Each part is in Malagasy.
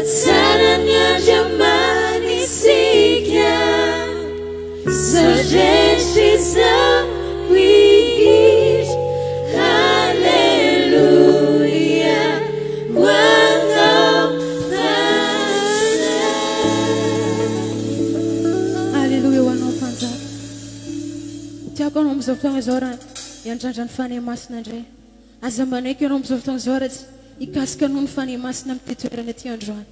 Sananya jamani sika Sojechiza wish Hallelujah Hallelujah wanaopanza Tiako no mzoftonga zora Yanjanjan fani masna ndre Azamaneke no mzoftonga zora Ikaska no mfani masna mtitoerana ty androany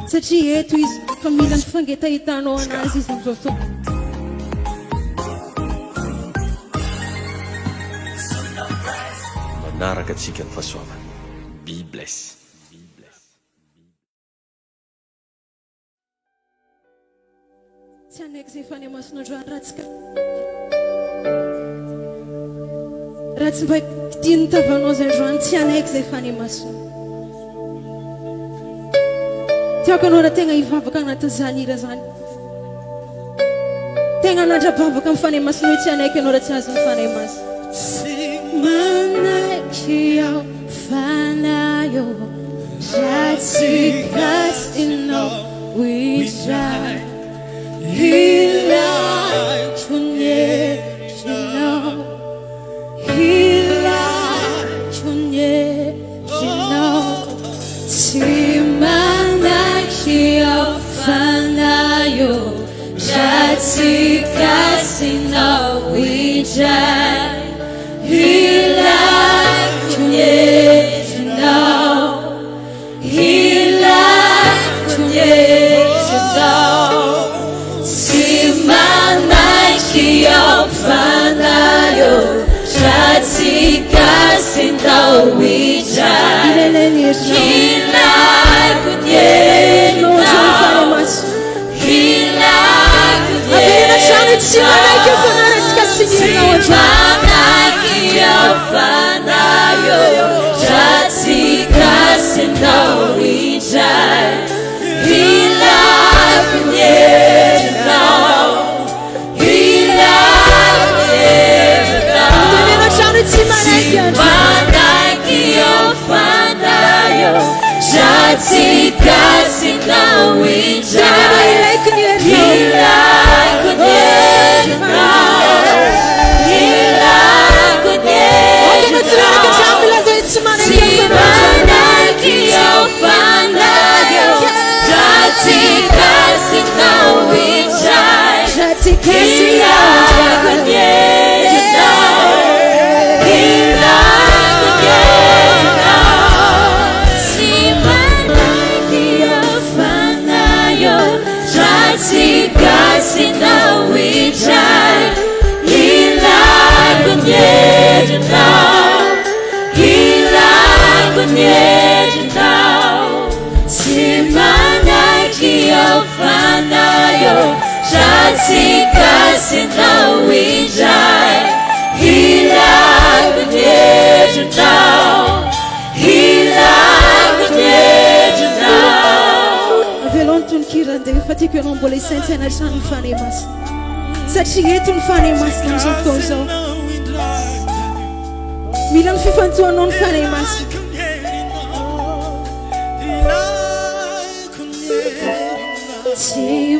Satria eto izy fa mila mifangetahitano anazy izy mzoftonga Manaraka atsika ny fahasoavana. Be bless. Tsy anaiky zay fany masina androany raha tsy mba kitiany tavanao zay androany tsy anaiky zay fany masina tiako anao raha tegna hivavaka agnatin'izany ira zany tegna anandra-bavaka amin'ny fany masina hoe tsy anaiky anao raha tsy azo ny fany masina manaiky ao fanayo ratsigasinao hoizay Hilai chunye chino Simana kia fanayo Jatika sina wijai Hilai chunye chino Hilai chunye chino Fanayo Jatika sinta wijai Hilai kunye Simanakia fanayo Jatika sinta wijai Hilai kunye Jatika sina wijai Hilai kunye Simanakia fanayo Jatika sina wijai Hilai kunye Jatika sinta wijai Hilai kunye Avelon tonikirande fa tiako ianao mbola isaintsaina trano ny fany masina satria eto ny fany masina am'izao fotoana izao mila ny fifantohanao ny fany masina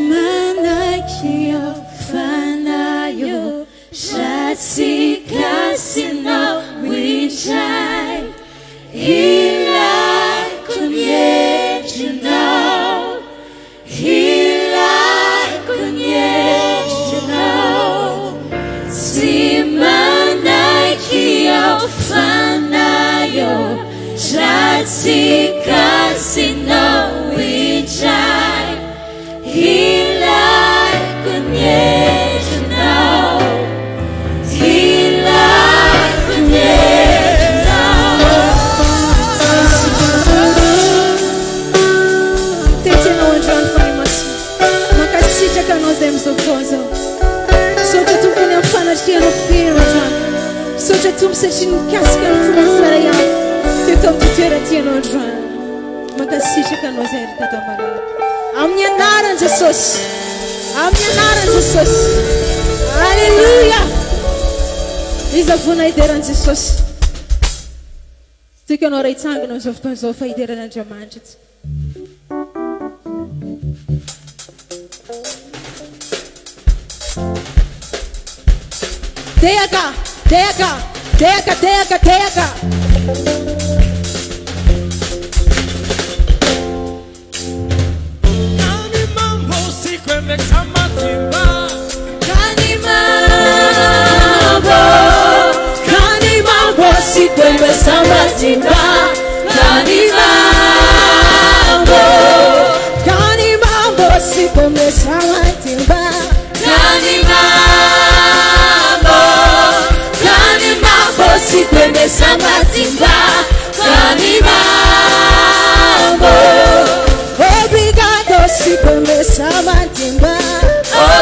Simanakia fanayo Jatika sina wijai Hilai kunye Simanakia fanayo Jatika sina wijai Hilai kunye Soja tu msechin kaska mfumasara ya Tito mtutera tieno dran Makasisha kanozeri tatamara Amnya naran Jesus Hallelujah Iza funa ideran Jesus Tiko no reitanga no zofton zofa ideran andriamanitra tehaka, tehaka, tehaka, tehaka, tehaka. Sikwembe samatimba Kani mambo Sikwembe samatimba Kani mambo Sikwembe samatimba Kani mambo Obrigado sikwembe samatimba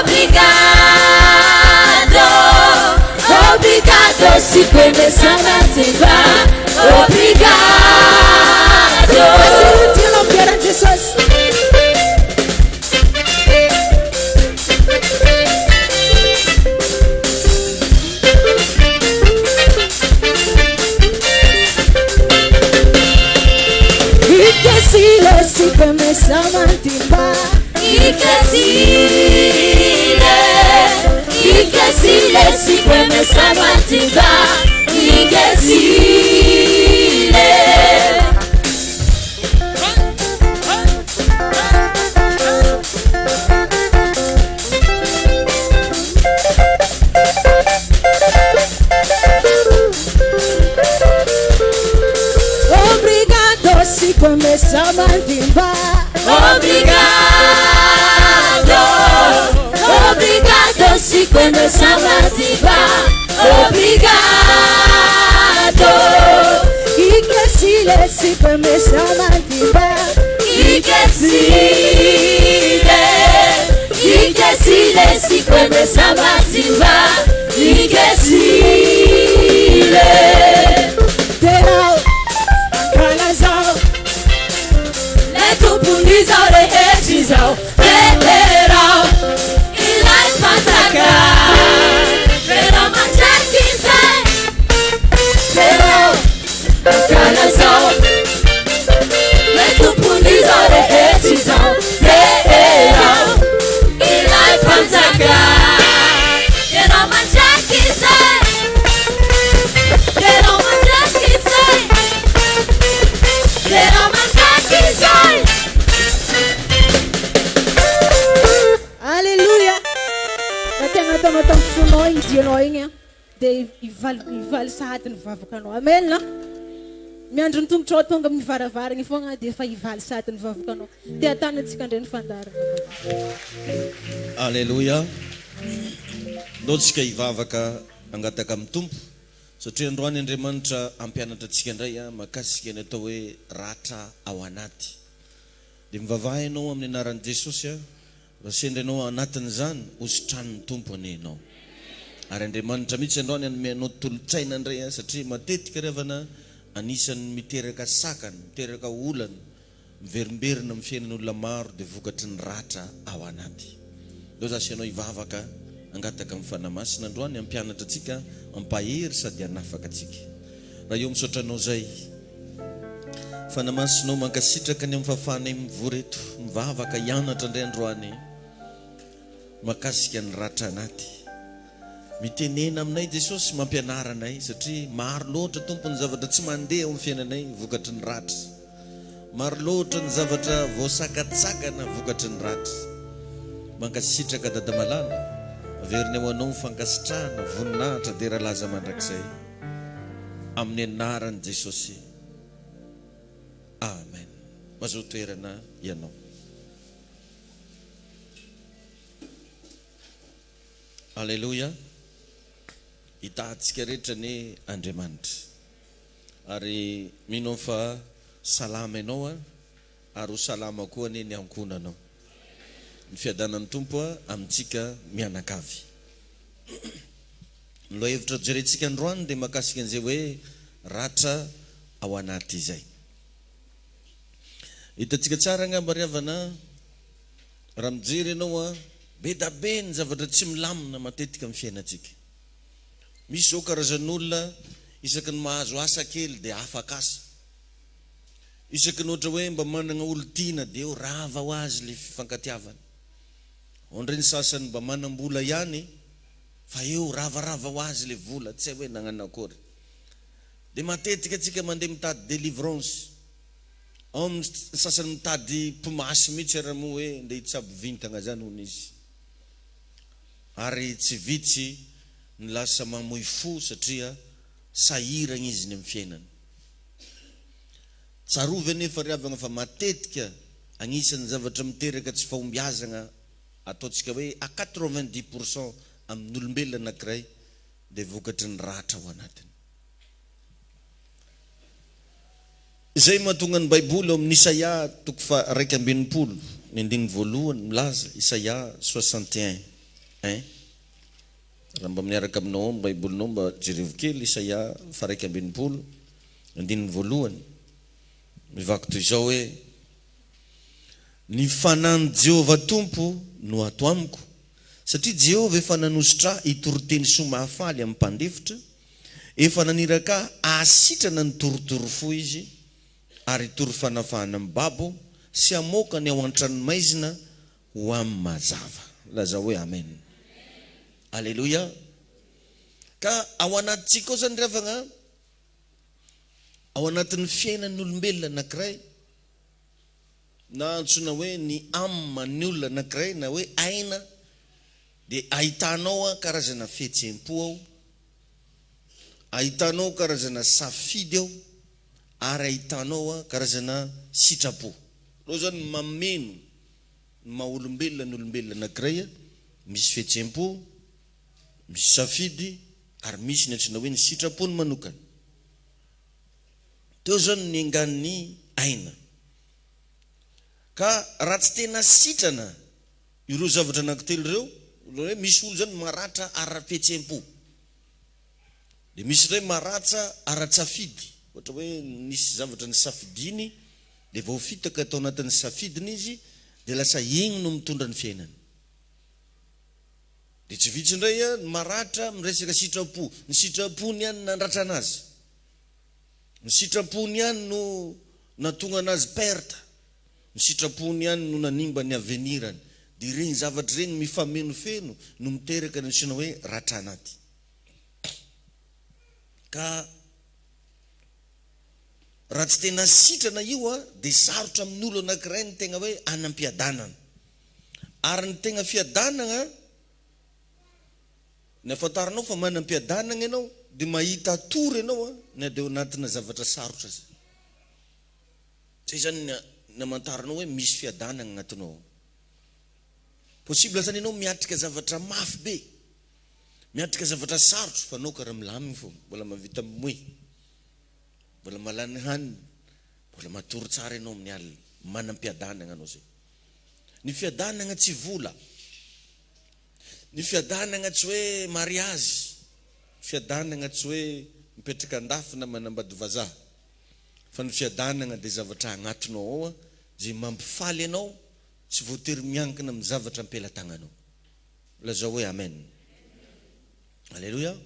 Obrigado sikwembe samatimba Obrigado Tira o pior de Jesus. Sikwembe samatimba Ikesile sikwembe samatimba Ikesile Obrigado sikwembe samatimba Obrigado sikwembe samatimba Obrigado Ikesile sikwembe samatimba Ikesile sikwembe samatimba Ikesile Terao Kalazao Letupundiza rehezizao Leterao Ilai pataka Pero machakize Terao Kalazao Letupundiza rehezizao Leterao Ilai pataka Pero machakize Pero machakize Pero machakize Alléluia. Natengna tao fonao igny dianao igny dia ivaly sahady ny vavakanao. Amen na. Miandro ny tongotra ao tonga amin'ny varavarana fogna dia efa ivaly sahady ny vavakanao. Dia atany antsika indray ny fandarana. Alléluia. Ndotsika ivavaka angataka amin'ny tompo satria androany Andriamanitra ampianatra antsika indray makasika ny atao hoe ratra ao anaty. Dia mivavaha ianao amin'ny anaran'i Jesosy sendra ianao anatin'izany hositran'ny tompo anenao. Ary Andriamanitra mihitsy androany anomenao tolotsaina indray satria matetika revana anisan'ny miteraka sakana, miteraka olana, miverimberina amin'ny fiainan'olona maro dia vokatry ny ratra ao anaty. Leo zasy ianao ivavaka angataka amin'ny fanamasina androany ampianatra antsika ampahery sady hanafaka antsika. Raha eo misaotra anao zay fanamasinao mankasitraka ny amin'ny fahafanay mivoreto mivavaka hianatra indray androany makasika ny ratra anaty. Mitenena aminay Jesosy mampianaranay satria maro loatra tompo ny zavatra tsy mandeha eo amin'ny fiainanay vokatry ny ratra. Maro loatra ny zavatra voasakatsakana vokatry ny ratra. Mankasitraka dada malala averina ho anao mifankasitrahana voninahitra dia rahalaza mandrakizay amin'ny anaran'i Jesosy. Amen. Mazoa toerana ianao. Alléluia. Hitantsika rehetra ny Andriamanitra. Ary mino fa salama ianao ary ho salama koa ny ankonanao. Ny fiadanan'ny tompo amintsika mianakavy. Lo hevitra jerentsika androany dia makasika an'izay hoe ratra ao anaty izay. Hitantsika tsara angamba riavana raha mijery ianao be da be ny zavatra tsy milamina matetika amin'ny fiainantsika. Misy zao karazan'olona isaky ny mahazo asa kely dia afaka asa. Isaky ny ohatra hoe mba manana olo-tiana dia eo rava ho azy le fifankatiavana. Ondray ny sasany mba manam-bola ihany fa eo ravarava ho azy le vola tsy hoe nagnano akory. Dia matetika atsika mandeha mitady délivrance, ao amin'ny sasany mitady mpimasy mihitsy raha moa hoe ndeha hitsabo vintagna zany hono izy, ary tsy vitsy ny lasa mamoy fo satria sahiragna izy ny amin'ny fiainany. Tsarovy anefa riavagna fa matetika agnisan'ny zavatra miteraka tsy fahombiazana ataontsika hoe à 90% amin'ny olombelona anankiray dia vokatry ny ratra ao anatiny. Izay mahatonga ny Baiboly ao amin'ny Isaia 1:20 ny andininy voalohany milaza Isaia 61 raha mba miaraka aminao amin'ny Baibolinao mba jerevo kely Isaia 1:20 andininy voalohany mivaky toy izao hoe: ny fanany Jehovah Tompo no ato amiko, satria Jehovah efa nanositra hitoroteny soa mahafaly amin'ny mpandefitra, efa naniraka ahasitrana ny torotoro fo izy, ary tory fanafahana amin'ny babo sy amoaka ny ao an-tranomaizina ho amin'ny mazava. Laza hoe amen. Alleluia. Ka ao anatintsika ao zany ravagna, ao anatin'ny fiainan'ny olombelona anankiray, na antsoina hoe ny amin'ny olona anankiray, na hoe aina, dia ahitanao karazana fihetsem-po ao, ahitanao karazana safidy ao, ary ahitanao karazana sitrapo. Reo zany mameno ny maha olombelona ny olombelona anankiray, misy fihetsem-po, misy safidy, ary misy ny antsoina hoe ny sitrapo ny manokana. Teo zany ny angan'ny aina. Ka raha tsy tena sitrana ireo zavatra anankitelo ireo, hoe misy olo zany maratra ara-fihetsem-po, dia misy ray maratra ara-tsafidy. Ohatra hoe nisy zavatra ny safidiny, dia vao fitaka atao anatin'ny safidiny izy, dia lasa igny no mitondra ny fiainany. Dia tsy vitsy indray ny maratra miresaka sitrapo, ny sitrapony ihany nandratra anazy, ny sitrapony ihany no natonga anazy perta, ny sitrapony ihany no nanimba ny avenirany. Dia ireny zavatra ireny mifamenofeno no miteraka ny antsoina hoe ratra anaty. Ka raha tsy tena sitrana io dia sarotra amin'olo anankiray ny tegna hoe anam-piadanana. Ary ny tegna fiadanana, ny afantaranao fa manam-piadanana ianao, dia mahita tory ianao na dia anatina zavatra sarotra zay. Zay zany ny amantaranao hoe misy fiadanana agnatinao. Possible zany ianao miatrika zavatra mafy be, miatrika zavatra sarotra, fa anao karaha milamina fo, mbola mavita mimoy, mbola malany hanina, mbola matory tsara ianao amin'ny alina. Manam-piadanana anao zay. Ny fiadanana tsy vola, ny fiadanana tsy hoe mariazy, fiadanana tsy hoe mipetraka andafina manambady vazaha, fa ny fiadanana dia zavatra agnatinao ao zay mampifaly ianao, tsy voatery miankina amin'ny zavatra ampelatananao. Lazao hoe amen. Alléluia.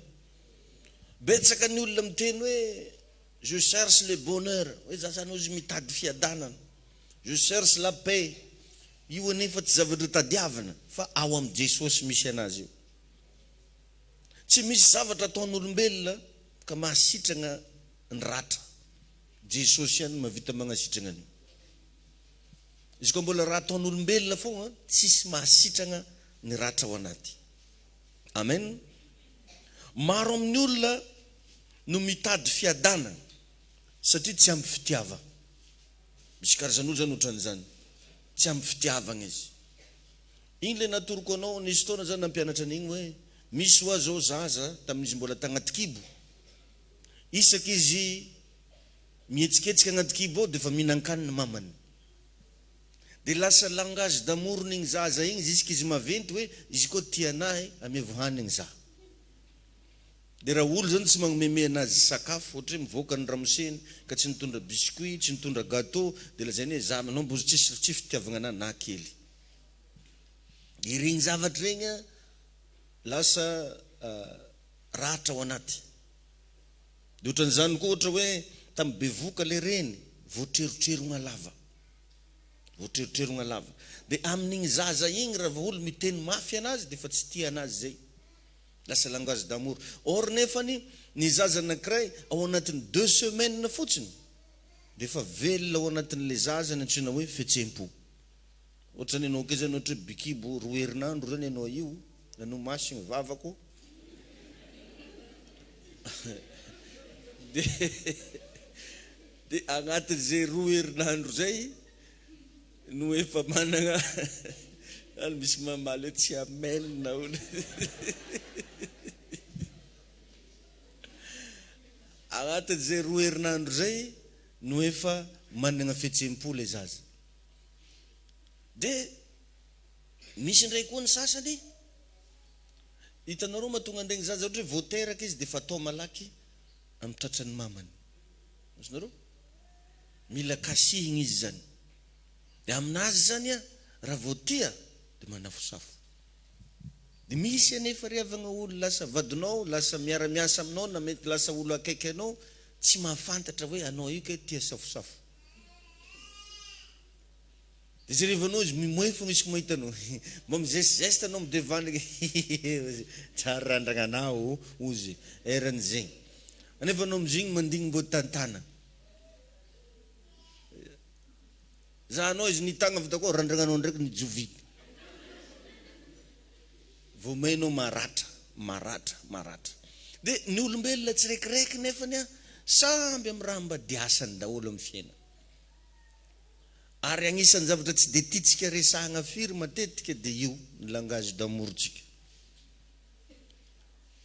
Betsaka ny olona miteny hoe je cherche le bonheur, hoe zasany ozy mitady fiadanana, je cherche la paix. Io anefa tsy zavatra tadiavana, fa ao amin'ny Jesosy misy anazy io. Tsy misy zavatra ataon'olombelona ka mahasitrana ny ratra. Jesosy ihany mahavita magnasitrana an'io. Izy koa mbola raha ataon'olombelona foana, tsisy mahasitrana ny ratra ao anaty. Amen. Maro amin'ny olona no mitady fiadanana satria tsy ampy fitiava. Misy karazan'olo zany ohatran'izany, tsy ampy fitiavana izy. Iny le natoroko anao nisy fotoana zany nampianatra an'igny hoe misy ho azy ao zaza tamin'izy mbola tagnaty kibo, isaka izy mihetsiketsika agnaty kibo ao dia efa mihinan-kanina mamany. Dia lasa langage d'amour n'igny zaza igny jusque izy maventy hoe izy koa tia anahy amevo hanigny za. Dia raha olo zany tsy magnomeme anazy sakafo, ohatra hoe mivoaka ny ramoseny ka tsy nitondra biscuit, tsy nitondra gâteau, dia lazainy hoe za manao mbozy tsy fitiavagna anahy na kely. Ireny zavatra regny lasa ratra ao anaty. Dia ohatran'izany koa ohatra hoe tamin'ny bevoka le reny voatrerotrerona lava, voatrerotrerona lava. Dia amin'igny zaza igny raha olo miteny mafy anazy dia efa tsy tia anazy zay. lasa langage d'amour. Or nefany ny zaza anankiray ao anatin'ny 2 semaines fotsiny de efa velona ao anatin'le zaza ny antsoina hoe fihetsem-po. Ohatrany ianao ke zany ohatra bikibo 2 herinandro zany ianao io nano masiny vavako de agnatin'izay 2 herinandro zay no efa manana any misy mamaly hoe tsy amenina ona agnatin'izay 2 herinandro zay no efa manana fihetsem-po le zaza. De misy ndray koa ny sasany hitanareo mahatonga andregny zaza ohatra hoe voateraka izy de fa atao malaky amin'ny tratran'ny mamany. Azonareo mila kasihigna izy zany. De aminazy zany raha voatia de manafosafo. De misy anefa riavagna olo lasa vadinao, lasa miara-miasa aminao na mety lasa olo akaiky anao tsy mahafantatra hoe anao io ke tia safosafo. De jerevanao izy mimoe fo misy mahita anao mba mizesizeste anao midevany tsara randranganao ozy eran'izegny anefa anao amizigny mandigny mbo tantana za anao izy nitagna avy dako randranganao ndraiky nijovity vomainao maratra de ny olombelona tsirekireky nefany samby amin'ny raha mba diasany daholo amin'ny fiaina. Ary agnisan'ny zavatra tsy de tiatsika resahagna firy matetika de io ny langage d'amour tsika.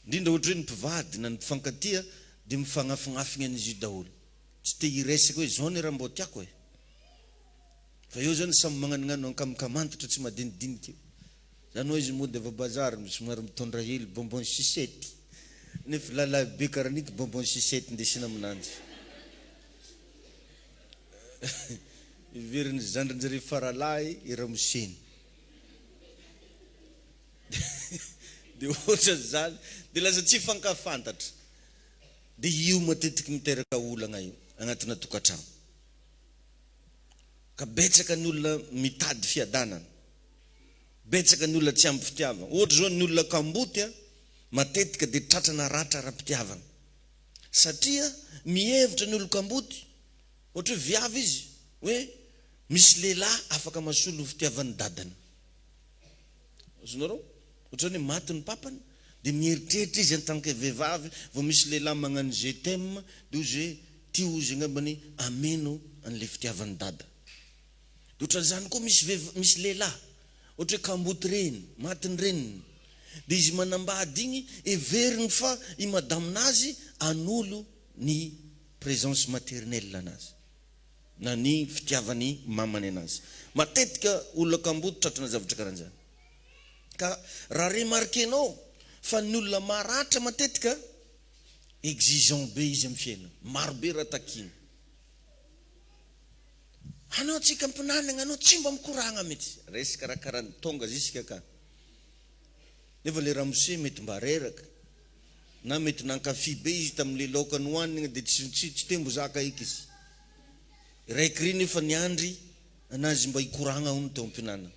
Indrindra ohatra hoe ny mpivady na ny mpifankatia de mifagnafignafigna an'izy daholo. Tsy te hiresaka hoe zao ny raha mbô tiako e. Fa eo zany samy magnanognano ankamkamantatra tsy madinidinika io. Zanao izy mody avy bazary somary mitondra hely bonbon sisety. Nefa lalabe karaniky bonbon sisety ndesina aminanjy. Iveriny zandrinjare faralahy iramoseny. De ohatra zany de lasa tsy fankafantatra. De io matetiky miteraka olagna io agnatina tokantrano. Ka betsaka ny olona mitady fiadanana. Betsaka ny olona tsy ampy fitiavana. Ohatra zao ny olona kamboty matetika de tratrana ratra ara-pitiavana. Satria mihevitra ny olona kamboty ohatra hoe viavy izy hoe misy lehilahy afaka masolo fitiavan'ny dadany. Azonareo ohatra hoe maty ny papany de mieritreritra izy en tant que vehivavy vao misy lehilahy magnano je t'aime de ozy tia ozy angambany ameno an'le fitiavan'ny dada. De ohatran'izany koa misy lehilahy ohatra hoe kamboty reny maty ny reniny de izy manambady igny everiny fa i madaminazy anolo ny présence maternelle anazy na ny fitiavany mamany anazy. Matetika olona kamboty tratrana zavatra karan'izany. Ka raha remarquenao fa ny olona maratra matetika exigeant be izy amin'ny fiaina, maro be raha takiny. Anao tsika mpinanana anao tsy mba mikoragna mety resaka raha karaha tonga zisika ka. Nefa le ramose mety mba reraka na mety nankafy be izy tamin'le laoka nohanina de tsy tembo zaka eky izy. Raiky ry nefa ny andry anazy mba hikoragna hono teo ampinana.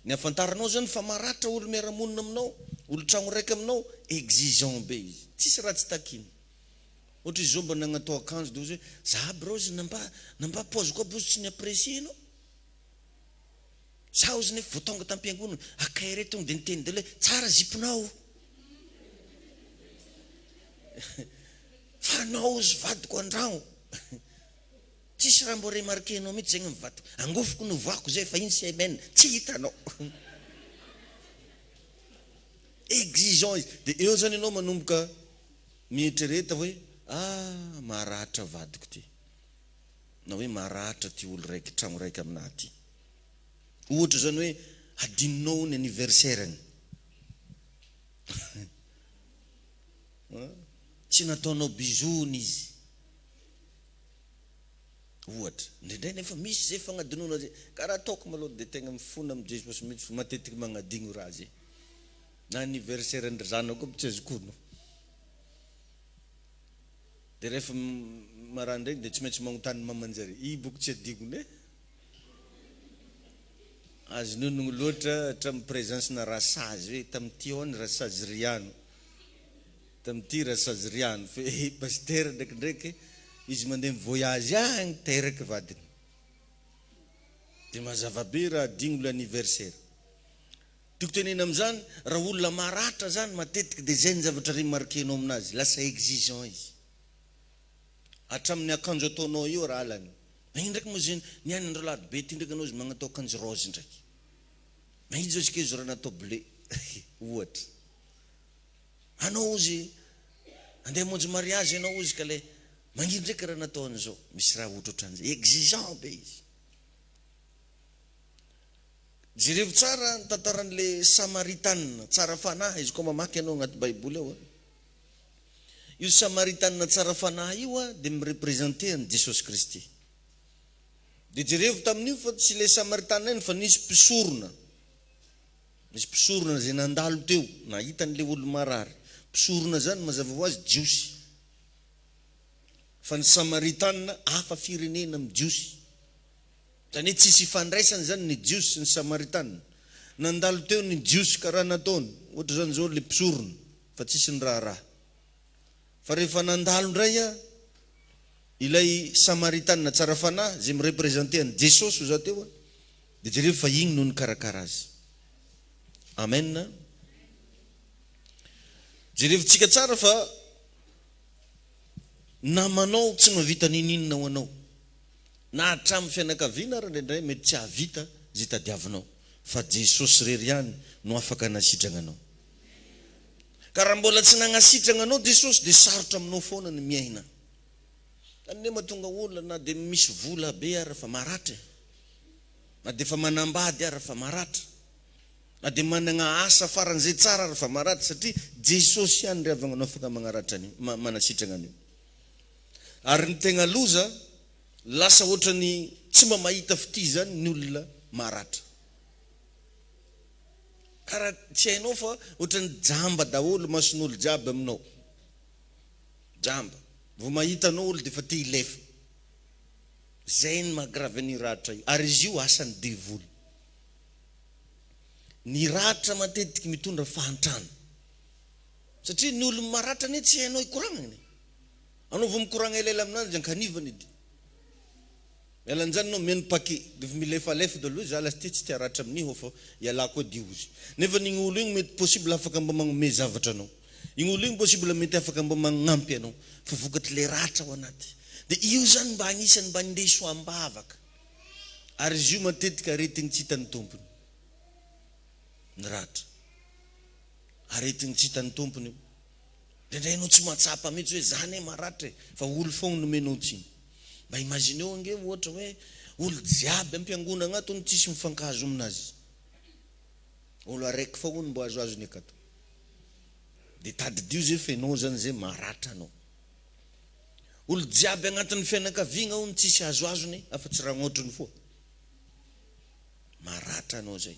Ny afantaranao zany fa maratra olo miara-monina aminao, olo tragno raiky aminao, exigeant be izy. Tsisy raha tsy takiny. Ohatra izy zao mba nagnatao akanjo de ozy hoe za brozy namba pose koa bozy tsy niapprécie anao. Sa ozy nefa vao tonga tampiangonana akay re tonga de niteny dela hoe tsara ziponao. Fa anao ozy vadiko andragno. Tsisy raha mbo remarqué anao mihitsy zegny mivadiko. Angofoko no voako zay fa iny semaine tsy hitanao. Exigeant izy. De eo zany ianao manomboka mietrereta hoe maratra vadiko ty. Na hoe maratra ty olo raiky tragno raiky aminah ty. Ohatra zany hoe adininao ny anniversaire-ny. Tsy nataonao bisouna izy. Ohatra, ndrindray nefa misy zay fagnadinoana zay. Karaha ataoko maloha de tegna mifona amin'ny Jesosy mihitsy matetiky magnadigno raha zay. Na anniversaire ndry zanako tsy azokono. De rehefa marandregny de tsy maintsy magnontany mamanjare. I boky tsy adigone. Azy nonogno loatra hatramin'ny présence na rasazy hoe tamin'ity ao ny rasazy riano. tam'ty Saziriany fe pasteur ndraikindraiky izy mandeha voyage agny teraka vadiny de mazava be raha digno l'anniversaire tiako tenena am'zany raha olona maratra zany matetiky de zay ny zavatra remarquenao aminazy lasa exigeant izy hatramin'ny akanjo ataonao io raha alany magny ndraiky moa zany niany andro lady be ty ndraiky anao izy magnatao akanjo rose ndraiky magny zao izy ke izy raha natao bleu ohatra anao izy andeha monjy mariage anao izy ka le magnino ndraiky raha natao an'izao misy raha ohatrohatran'izay exigeant be izy jerevo tsara ny tantaran'le Samaritanina tsara fanahy izy koa mamaky anao agnaty baiboly ao io Samaritanina tsara fanahy io de mirepresente an Jesosy Kristy de jerevo tamin'io fa tsy le Samaritanina iny fa nisy mpisorona zay nandalo teo nahitan'le olo marary mpisorona zany mazava ho azy jiosy fa ny Samaritanina hafa firenena amin'ny jiosy zany hoe tsisy ifandraisany zany ny jiosy sy ny Samaritanina nandalo teo ny jiosy karaha nataony ohatra zany zao le mpisorona fa tsisy ny raharaha fa rehefa nandalo ndray ilay Samaritanina tsara fanahy zay mirepresente an Jesosy za teo de jerevo fa igny no nikarakara azy amen jerevotsika tsara fa namanao tsy mavita nininona ho anao na hatramin'ny fianakaviana raha ndraindray mety tsy havita zay tadiavinao fa Jesosy rery ihany no afaka nasitrana anao ka raha mbola tsy nagnasitrana anao Jesosy de sarotra aminao foana ny miaina tany mahatonga olona na de misy vola be ara fa maratra na de fa manambady ara fa maratra na de managna asa faran'izay tsara ara fa maratra satria Jesosy ihany ry avana anao afaka magnaratra an'io manasitrana an'io ary ny tegna loza lasa ohatra ny tsy mamahita fity zany ny olona maratra karaha tsy hainao fa ohatra ny jamba daholo mason'olo jiaby aminao jamba vao mahita anao olo de fa te hilefa zay ny mahagravy ny ratra io ary izy io asany devoly ny ratra matetiky mitondra fahantrana satria ny olo maratra ne tsy hainao ikoragnany anao vao mikoragna elaela aminanjy ankanivany edy elan'izany anao meno paquet de fa milefalefa daloha izy alasy ty tsy tia ratra amin'io fa ialako edy ozy nefa n'igny olo igny mety possible afaka mba magnome zavatra anao igny olo igny possible mety afaka mba magnampy anao fa vokatry le ratra ao anaty de io zany mba agnisany mba ndeso ambavaka ary izy io matetika aretigny tsy hitan'ny tompony ny ratra aretigny tsy hitan'ny tompony io ndraindray anao tsy mahatsapa mihitsy hoe zany maratra fa olo fogna nomenao tsiny mba imagineo ange ohatra hoe olo jiaby ampiangona agnato ny tsisy mifankazo aminazy olo araiky fogna mbo azoazony akato de tadidio zay fenao zany zay maratra anao olo jiaby agnatin'ny fianakaviagna ao ny tsisy azoazony afa tsy raha ngotrony foa maratra anao zay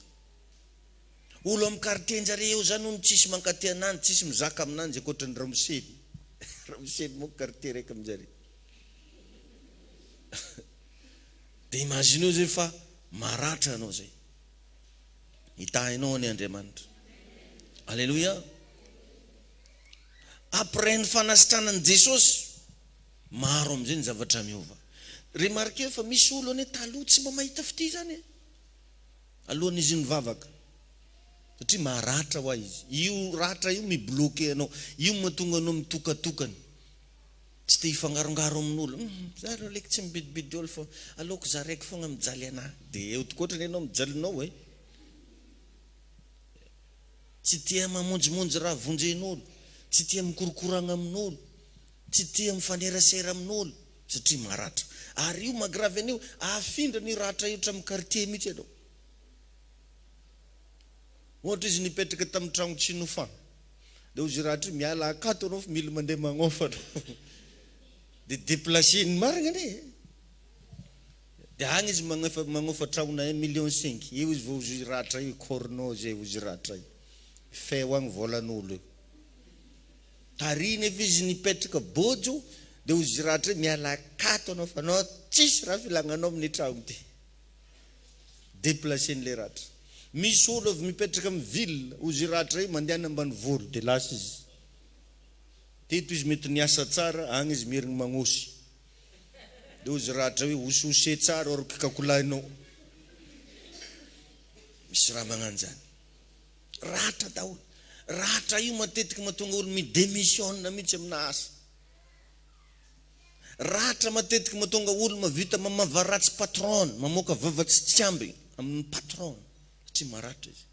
olo amin'ny quartier-njare eo zany no tsisy mankaty ananjy tsisy mizaka aminanjy akoatran'ny ramosely ramosely moa quartier raiky aminjare de imagineo zay fa maratra anao zay hitahinao ny Andriamanitra alleluia après ny fanasitranan'i Jesosy maro am'izay ny zavatra miova remarquez fa misy olo ane taloha tsy mba mahita fity zany alohan'izy mivavaka satria maratra ho izy io ratra io mibloke anao io mahatonga anao mitokatokany tsy te hifangarongaro amin'olo za reo leky tsy mibidibidy olo fa aleoko za raiky fogna mijaly anahy de eo tokoatrany ianao mijalinao tsy tia mamonjimonjy raha vonjen'olo tsy tia mikorokoragna amin'olo tsy tia mifanerasera amin'olo satria maratra ary io magravy an'io afindra ny ratra io hatramin'ny quartier mihitsy anao ohatra izy nipetraka tamin'ny tragno tsy nofana de ozy ratra io miala akato anao fa mila mandeha magnofa anao de déplacé ny marina ane de agny izy magnofa tragnona 1,5 million io izy vao ozy ratra io corno zay ozy ratra io feo agny volan'olo io tariny efa izy nipetraka bojo de ozy ratra io miala akato anao fa anao tsisy raha filagnanao amin'ny tragno ty déplacé n'le ratra misy olo avy mipetraka amin'ny ville ozy ratra io mandeha ambany volo de lasa izy Eto izy mety niasa tsara, agny izy merigny magnosy. Dia izy ratra hoe osose tsara or kakolainao. Misy raha magnano zany. Ratra daholo. Ratra io matetika mahatonga olo midémissionna mihitsy amina asa. Ratra matetika mahatonga olo mavita mamavaratsy patron, mamoaka vavatsy tsiamby amin'ny patron. Tsy maratra izy.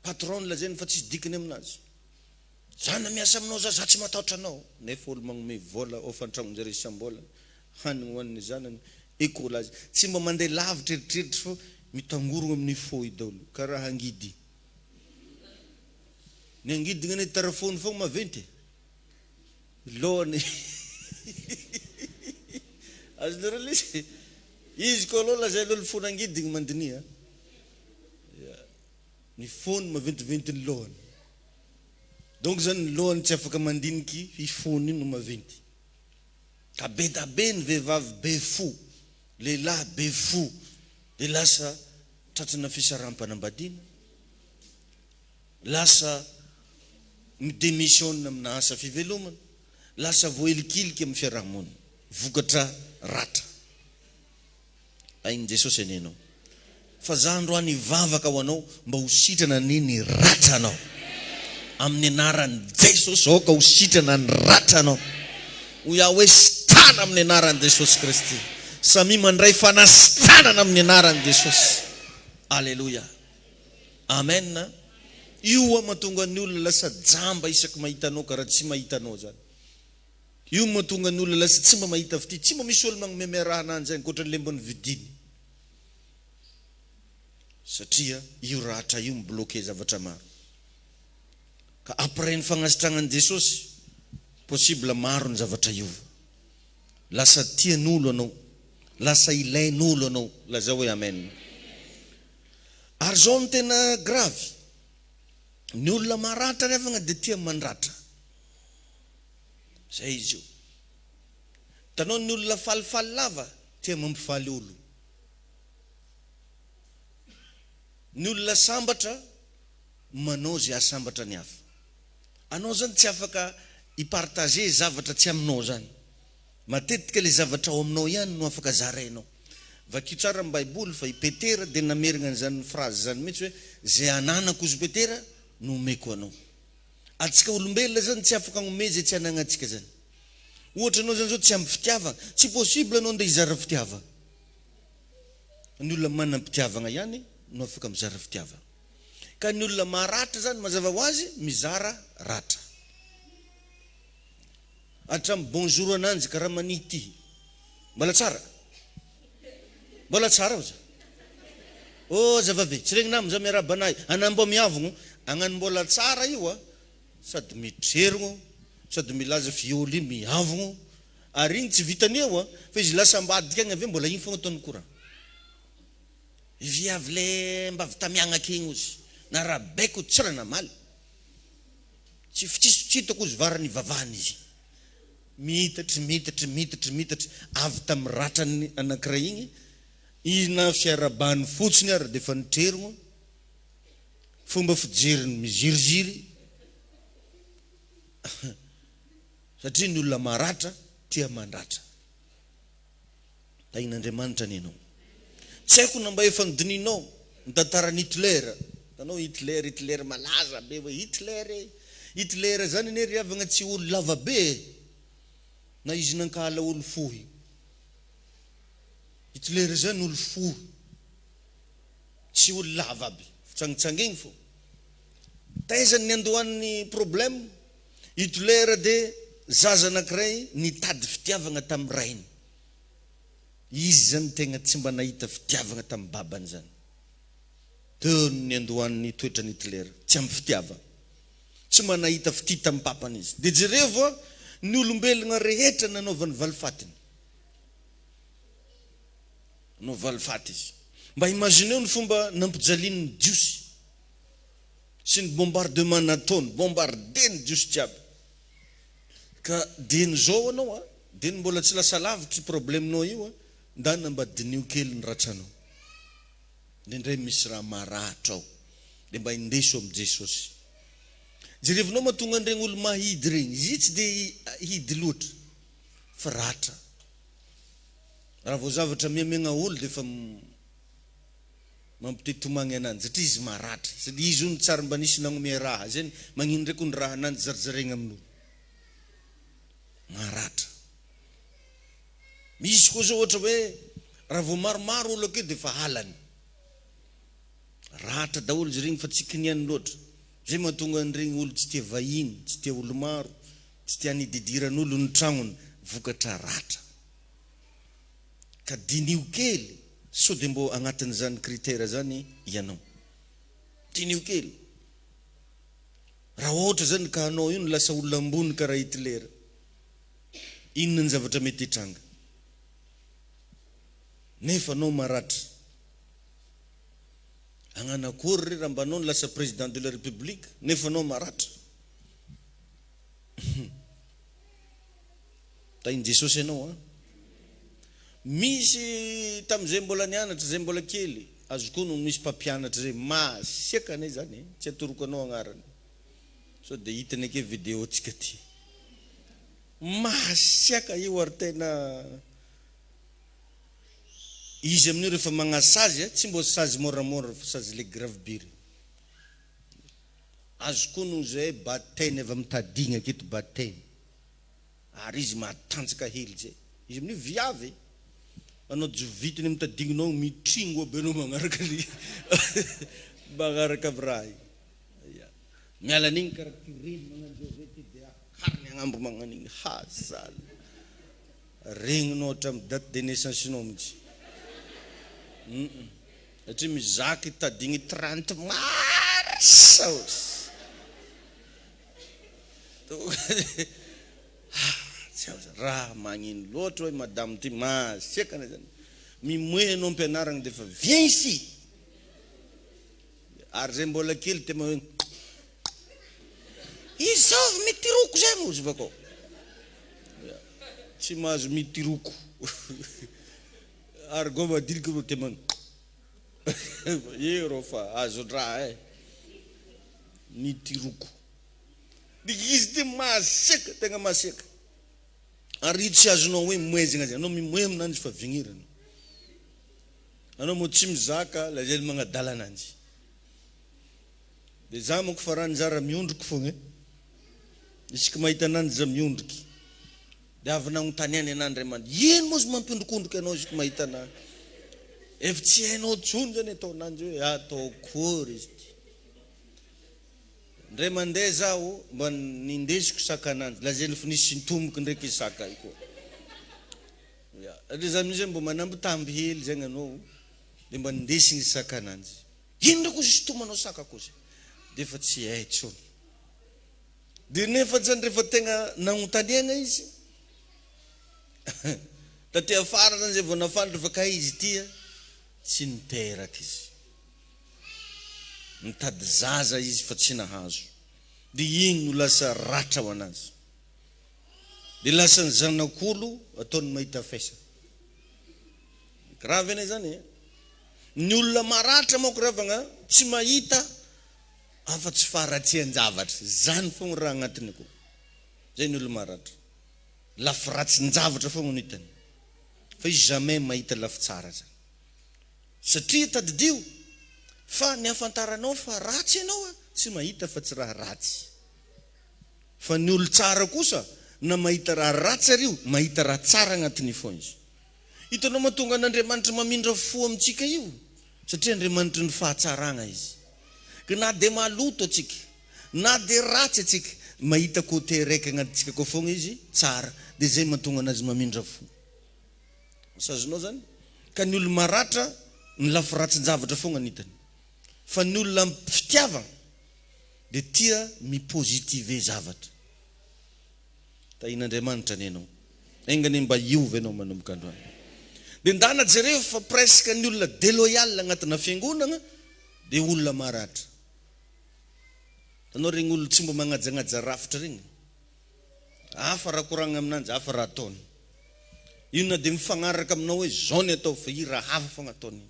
Patron lazainy fa tsisy dikany aminazy. Zana miasa aminao za tsy matahotra anao. Nefa olo magnome vola ofantragno zare isam-bola. Hanigny hoan'ny zanany école azy. Tsy mba mandeha lavitra eritreritry fô mitangorona amin'ny fohy daholo. Karaha angidy. Ny angidy ngany tarafony fogna maventy. Lohany. Azonareo lesy. Izy koa aloha lazay aloha fony angidy ny mandinia. Ny fony maventiventy ny lohany. Donc zany ny lohany tsy afaka mandiniky ifony ino maventy. Ka be da be ny vehivavy be fo, lehilahy be fo, dia lasa tratrana fisaram-panambadiana, lasa midémissionna amina asa fivelomana, lasa voelikiliky amin'ny fiarahamonina, vokatra ratra. Ainy Jesosy anenao. Fa za androany vavaka ho anao mba ho sitrana niny ratra anao. Amin'ny anaran'i Jesosy aoka ho sitrana ny ratra anao. Ho ia hoe sitrana amin'ny anaran'i Jesosy Kristy. Samy mandray fanasitranana amin'ny anaran'i Jesosy. Alleluia. Amen. Io mahatonga ny olona lasa jamba isaky mahita anao ka raha tsy mahita anao zany. Io mahatonga ny olona lasa tsy mba mahita fity, tsy mba misy olo magnome raha anany zany ankoatran'le mbony vidiny. Satria io ratra io mibloke zavatra maro. Ka après ny fagnasitranan'i Jesosy, possible maro ny zavatra io. Lasa tian'olo anao, lasa ilain'olo anao, laza hoe amen. Ary zao ny tena gravy. Ny olona maratra revagna dia tia mandratra. Zay izy io. Tanao ny olona falifaly lava tia mampifaly olo. Ny olona sambatra manao zay asambatra ny hafa. Anao zany tsy afaka ipartager zavatra tsy aminao zany. Matetika le zavatra ao aminao ihany no afaka zarainao. Vakio tsara amin'ny Baiboly fa i Petera dia namerina an'izany phrase zany mihitsy hoe zay ananako izy Petera no omeko anao. Atsika olombelona zany tsy afaka anome zay tsy ananantsika zany. Ohatra anao zany zao tsy ampy fitiavana, tsy possible anao ndeha hizara fitiavana. Ny olona manam-pitiavana ihany no afaka mizara fitiavana. Ka ny olona maratra zany mazava ho azy mizara ratra. Hatramin'ny bonjour ananjy karaha manity. Mbola tsara? Mbola tsara ho za? Oh zavave, tsy regny namony za miarabanay, anambo miavogno, agnano mbola tsara io sady mitrerogno, sady milaza violy miavogno, ary igny tsy vitany eo fa izy lasa ambadika agny avy mbola igny fogna ataony courant. Viavy le mba vitamiagnaka igny ozy, na raha baiko tsy raha namaly. Tsy fitsitako ozy varany vavahany izy. Mitatry avy tamin'ny ratrany anankiray igny, ina fiarabany fotsiny ary dia efa nitrerogno, fomba fijeriny miziriziry. Satria ny olona maratra tia mandratra. Tain'Andriamanitra nenao. Tsy haiko na mba efa nidininao ny tantaran'i Hitler. Tanao Hitler malaza be hoe Hitler zany ne riavagna tsy olo lava be. Na izy nankala olo fohy. Hitler zany olo fohy. Tsy olo lava be. Fitsangitsangigny fo. Taizany ny andohan'ny problème. Hitler dia zaza anankiray nitady fitiavana tamin'ny rainy. Izy zany tegna tsy mba nahita fitiavana tamin'ny babany zany. Teo ny andohan'ny toetrany Hitler. Tsy ampy fitiava. Tsy mba nahita fity tamin'ny papany izy. Dia jereo ny olombelona rehetra nanaovany valifatiny. Nanao valifaty izy. Mba imagineo ny fomba nampijaliany jiosy. Sy ny bombardement nataony, bombardeny jiosy jiaby. Ka deny zao anao deny mbola tsy lasa lavitra probleminao io ndana mba dinio kely ny ratranao. Indray misy raha maratra ao. Dia mba indeso amin'i Jesosy. jerevinao mahatonga an'iregny olo mahidy regny izy tsy dia hidy loatra fa ratra raha vao zavatra miamegna olo dia efa mampitetomagny ananjy satria izy maratra sady izy io ny tsara mba nisy nagnome raha zany magnino ndraiky ny raha ananjy zarizaregna amin'olo maratra misy koa zao ohatra hoe raha vao maromaro olo akeo dia efa halany ratra daholo izy regny fa tsy kiniany loatra zay mahatonga an'iregny olo tsy tia vahiny tsy tia olo maro tsy tia nididiran'olo ny tragnony vokatra ratra ka dinio kely sao dia mbo agnatin'izany kritera zany ianao dinio kely raha ohatra zany ka anao io ny lasa olona ambony ka raha Hitler inona ny zavatra mety hitranga nefa anao maratra agnanakory re raha mba anao ny lasa président de la république nefa anao maratra tainy Jesosy ianao misy tamin'izay mbola nianatra zay mbola kely azo koa no misy mpampianatra zay masiaka anay zany tsy atoroko anao agnarany so dia hitany ake vidéo tsika ty masiaka io ary tena izy amin'io rehefa magnasazy tsy mbo sazy moramora fa sazy le grave biry azo koa no zay batainy avy amitadigna aketo batainy ary izy matanjaka hely zay izy amin'io viavy anao jovitiny amitadigninao mitringo aby anao magnaraka avy raha miala an'igny karakireny magnan'zao rety dia akariny agnambo magnan'igny hazala regninao hatramin'ny date de naissance-nao mihitsy satria mizaky tadigny 30 mars raha magnino loatra hoe madame ty masiaka na zany mimoe anao ampianaragna dia efa viens ici ary zay mbola kely tema hoe izao mitiroko zay mozy bakao tsy mahazo mitiroko ary goma dirika ro tema ero fa azo raha mitiroko dia izy dia masiaka tegna masiaka ary io tsy azonao hoe mimoezagna zay anao mimoe aminanjy fa vignirana anao mo tsy mizaka la zay magnadala ananjy dia za moko fa raha njara miondroko fogna isika mahita ananjy za miondriky dia avy nagnontaniany an'Andriamanitra ino mozy mampindrokondroka anao isika mahita ana efa tsy hainao tsony zany atao ananjy hoe atao kory izy ty ndray mandeha zaho mba nindesiko saka ananjy la zay ny finisy tomboky ndraiky izy saka io koa satria za misy mba manambitamby hely zagny anao dia mba nindesigny izy saka ananjy ino ndraiky ozy tomanao saka kozy dia efa tsy hay tsony dia nefa zany rehefa tegna nagnontaniana izy taty afara zany zay vao nafandry rehefa ka izy tia tsy niteraka izy mitady zaza izy fa tsy nahazo dia igny no lasa ratra ho anazy dia lasa ny zanak'olo ataony mahita fesa gravy anay zany ny olona maratra mako ravagna tsy mahita afa-tsy faharatsian-javatra zany fogna raha agnatiny koa zay ny olo maratra lafi ratsin-javatra fogna no hitany fa izy jamais mahita lafi tsara zany satria tadidio fa ny afantaranao fa ratsy ianao tsy mahita fa tsy raha ratsy fa ny olo tsara kosa na mahita raha ratsy ary io mahita raha tsara agnatiny fo izy hitanao mahatonga an'Andriamanitra mamindra fo amintsika io satria Andriamanitra ny fahatsaragna izy ka na dia maloto atsika na dia ratsy atsika mahita côté raiky agnatintsika koa fogna izy tsara dia zay mahatonga anazy mamindra fo sazonao zany ka ny olo maratra ny lafi ratsin-javatra fogna nitany fa ny olona fitiavagna dia tia mipositive zavatra tahin'Andriamanitra ny ianao engany mba iova ianao manomboka androany dia ndana jereo fa presque ny olona déloyal agnatina fiangonana dia olona maratra anao regny olona tsy mba magnajangaja rafitra regny hafa raha koragna aminanjy hafa raha ataony io na dia mifagnaraka aminao hoe zao ny atao fa i raha hafa fogna ataony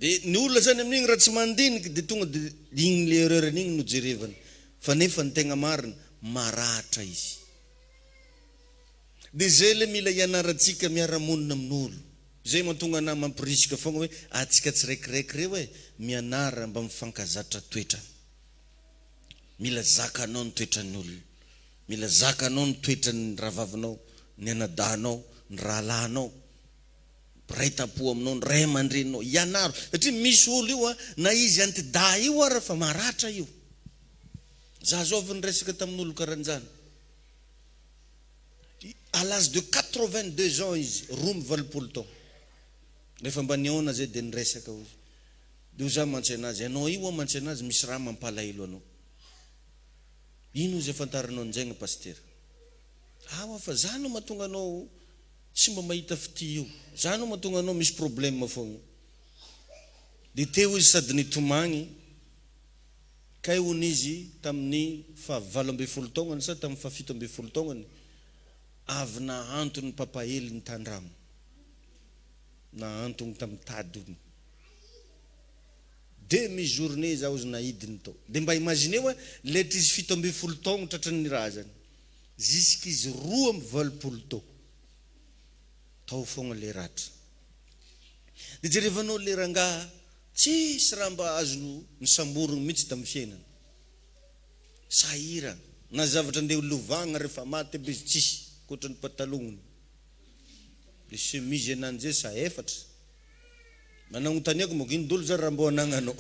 dia ny olona zany amin'igny raha tsy mandinika dia tonga dia igny le erreur an'igny no jerevany fa nefa ny tegna marina maratra izy. Dia zay le mila ianarantsika miara-monina amin'olo. Zay mahatonga ana mampirisika fogna hoe atsika tsiraikiraiky reo hoe mianara mba mifankazatra toetra. Mila zakanao ny toetran'ny olona. Mila zakanao ny toetran'ny ravavinao, ny anadanao, ny rahalahinao. Raitapo aminao, ny ray aman-drenao, ianaro. Satria misy olo io na izy antidaa io ara fa maratra io. Za zao avy niresaka tamin'olo karan'izany. À l'âge de 82 ans izy, roa mivalopolo taona. Rehefa mba niaona zay dia niresaka ozy. Dia za mantsy anazy, anao io mantsy anazy misy raha mampalahelo anao. Ino izy afantaranao an'izay pasteur? Fa za no mahatonga anao tsy mba mahita fity io. Za no mahatonga anao misy problème fogna. Dia teo izy sady nitomagny. Kay hono izy tamin'ny 18 taonany sa tamin'ny 17 taonany. Avy nahantony ny papahely ny tandramo. Nahantony tamin'ny tady. Demi-journée za ozy nahidiny tao. Dia mba imagine hoe letra izy 17 taona tratran'ny raha zany. Jusqu'izy 20 taona. Tao fogna le ratra. Dia jerevanao le rangaha tsisy raha mba azo nisamborona mihitsy tamin'ny fiainana. Sahira. Na zavatra andeha lovagna rehefa maty be izy tsisy. Koatra ny pataloniny. Le chemise ananjy sa efatra. Mananontaniako moa ino dolo zany raha mbo anagnanao.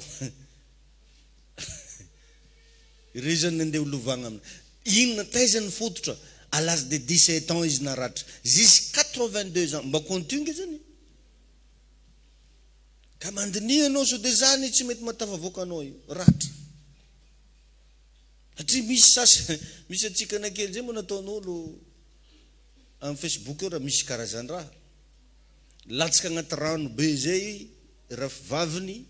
Rizany andeha lovagna amina. Inona taizany fototra. À l'âge de 17 ans izy naratra. Jusqu'à 82 ans. Mba continue zany. Ka mandinianao so dia zany tsy mety matafavoaka anao io. Ratra. Satria misy sasa, misy atsika anakely zay moa nataon'olo amin'ny Facebook eo raha misy karazany raha. Latsaka agnaty rano be zay rafivaviny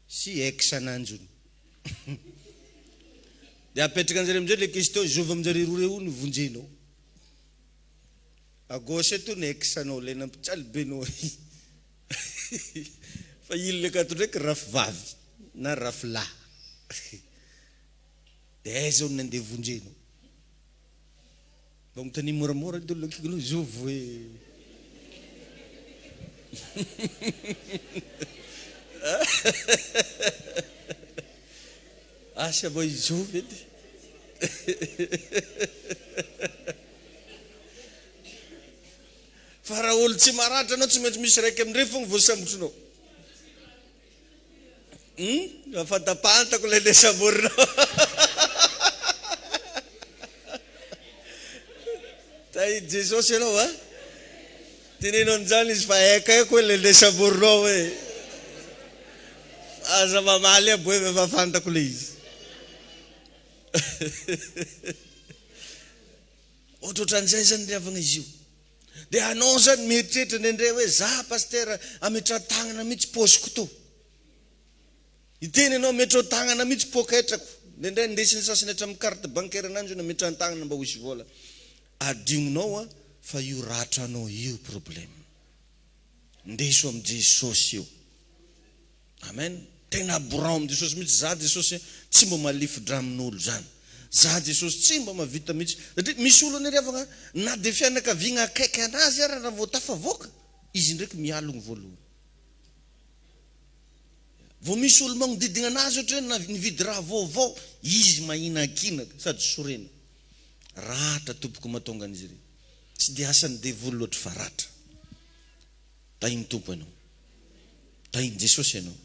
sy ex-ananjony. Dia apetraka an'izay amin'izay le question zovy amin'izay roa reo ny vonjenao. À gauche eto ny ex-anao le nampitsaly benao. Fa ilo le kato ndraiky rafivavy na rafilahy. Dia aiza zao nandeha vonjenao. Mba mitany moramora dolo kikinao zovy hoe. Asa mba izovy edy. Fa raha olo tsy maratra anao tsy maintsy misy raiky amin'ireo fogna voasambotronao. Fantapantako le samborinao. Tai Jesosy ianao a? Tenenao an'izany izy fa ekaiko hoe le samborinao hoe. Aza mamaly aboe efa fantako le izy. Ohatrohatran'izay zany riavana izy io. Dia anao zany mieritreritra nendray hoe za pasteur ametra tagnana mihitsy posiko to. Iteny anao ametra tagnana mihitsy poketrako. Nendray ndesiny sasany hatramin'ny carte bancaire ananjy na ametra tagnana mba hoisy vola. Adinonao fa io ratranao io problème. Ndeso amin'ny Jesosy io. Amen. Tena borao amin'ny Jesosy mihitsy. Za Jesosy tsy mba malifidra amin'olo zany. Za Jesosy tsy mba mavita mihitsy. Satria misy olo neriavana na dia fianakaviana akaiky anazy ara raha vao tafavoaka. Izy ndraiky mialogno voalohany. Vao misy olo magnodidina anazy ohatra hoe na nividy raha vaovao, izy mahinakinaka sady sorena. Ratra tompoko mahatonga an'izy ireny. Tsy dia asany devoly loatra fa ratra. Tahiny tompo ianao. Tahiny Jesosy ianao.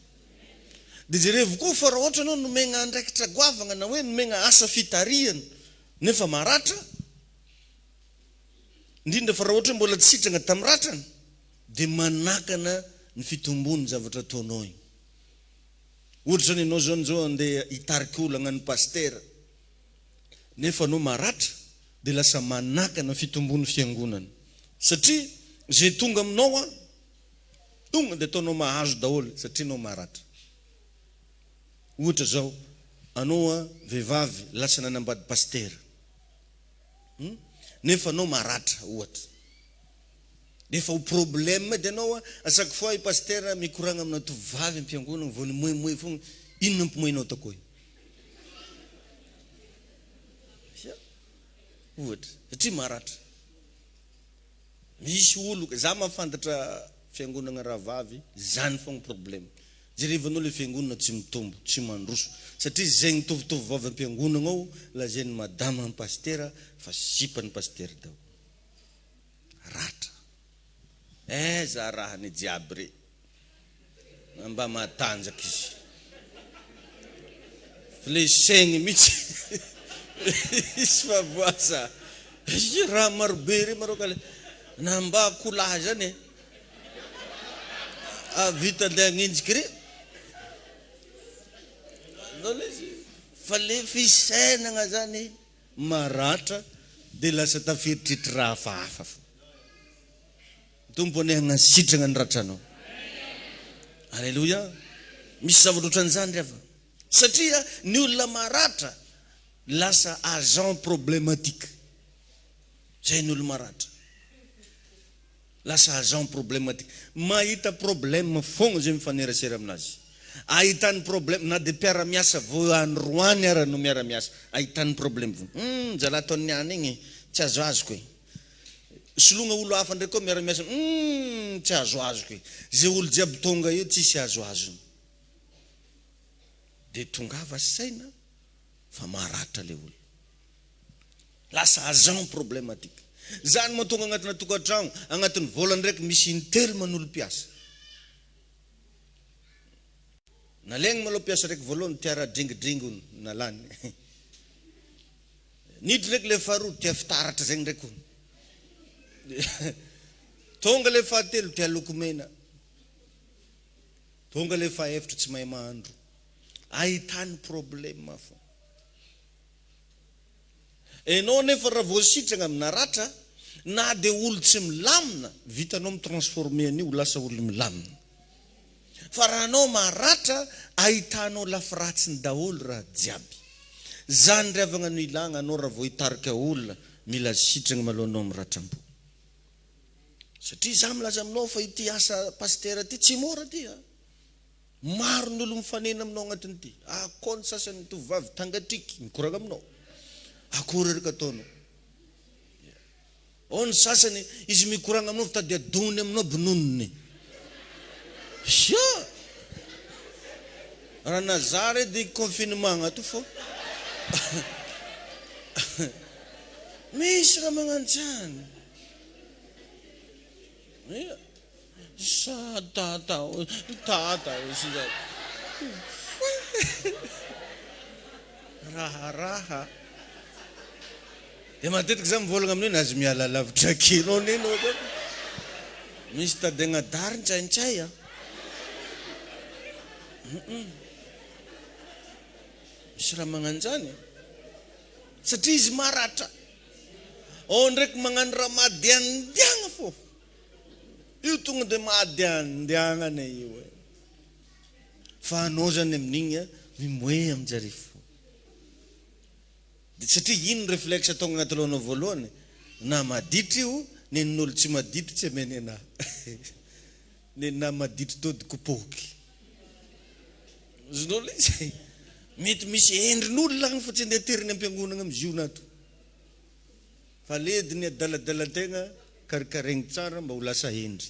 Dia jerevo koa fa raha ohatra anao nomegna andraikitra goavana na hoe nomegna asa fitariana nefa maratra. Indrindra fa raha ohatra hoe mbola tsy sitrana tamin'ny ratrany dia manakana ny fitombony zavatra ataonao iny. Ohatra zany ianao zao andeha hitarika olo hagnano pasteur. Nefa anao maratra dia lasa manakana fitombony fiangonana. Satria zay tonga aminao tonga dia ataonao mahazo daholo satria anao maratra. Ohatra zao anao vehivavy lasa nanambady pasteur. Nefa anao maratra ohatra. Nefa ho problème dia anao à chaque fois i pasteur mikoragna amina tovovavy ampiangonana vao ny moemoe fogna inona ampimoenao takoy. ohatra satria maratra misy olo za mahafantatra fiangonana rahavavy zany fogna problème jerevanao le fiangonana tsy mitombo tsy mandroso satria zay nitovitovy vavy am-piangonana ao lazainy madama ny pastera fa sipany pastera dao ratra za raha ny jiaby re mba matanjaka izy le saigny mihitsy izy fa voasa raha marobe re maroka le na mba kolaha zany vita le agnenjiky re fa le fisainana zany maratra de lasa taferitritra raha hafahafa fo tompo ane hagnasitrana ny ratranao alleluia misy zavatra ohatran'izany rehefa satria ny olona maratra lasa agent problématique zay ny olona maratra lasa agent problématique mahita problème fogna zay mifanerasera aminazy ahitany problème na de mpiara-miasa vo androany ara no miara-miasa ahitany problème fogna jala ataony niany igny tsy azoazoko e sologna olo hafa ndraiky koa miara-miasa tsy azoazoko e zay olo jiaby tonga io tsisy azoazony de tongava saina fa maratra le olo lasa agent problématique zany mahatonga agnatina tokantragno agnatin'ny vola ndraiky misy intelo manolo piasa nalegny malo piasa raiky voalohany tiara dringidringo nalany nidry ndraiky le faharoa tia fitaratra zegny ndraikyony tonga le fahatelo tia lokomena tonga le fahaefatra tsy mahay mahandro ahitany problème fo enao nefa raha voasitrana amina ratra na de olo tsy milamina vitanao mitransforme an'io lasa olo milamina fa raha anao maratra ahitanao lafiratsiny daholo raha jiaby zany riavagna no ilagna anao raha vo hitarika olona mila sitrana malohanao miratram-po satria za milaza aminao fa ity asa pastera ty tsy mora ty maro ny olo mifanena aminao agnatiny ty akony sasany tovavy tangatriky mikoragna aminao akory reka ataonao ny sasany izy mikoragna aminao fa tady adony aminao bononony sia raha nazary de confinement ato fo misy raha magnantsany sa tata raha de matetiky za mivolagna amin'io azy miala lavitra kinao nino misy tady agnadary ntsaintsay misy raha magnanjany satria izy maratra ndraiky magnano raha mahadiandiagna fo io tonga de mahadiandiagnana io fa anao zany amin'igny mimoe aminjare fo de satria ino réflexe tonga agnaty lohanao voalohany na maditry io nenin'olo tsy maditry tsy ameny ana nenina maditry tody kopoky zonao le zay mety misy endrin'olo lagny fa tsy andeha teriny am-piangonana amizionato fa lediny adaladalan-tegna karikaregny tsara mba ho lasa endry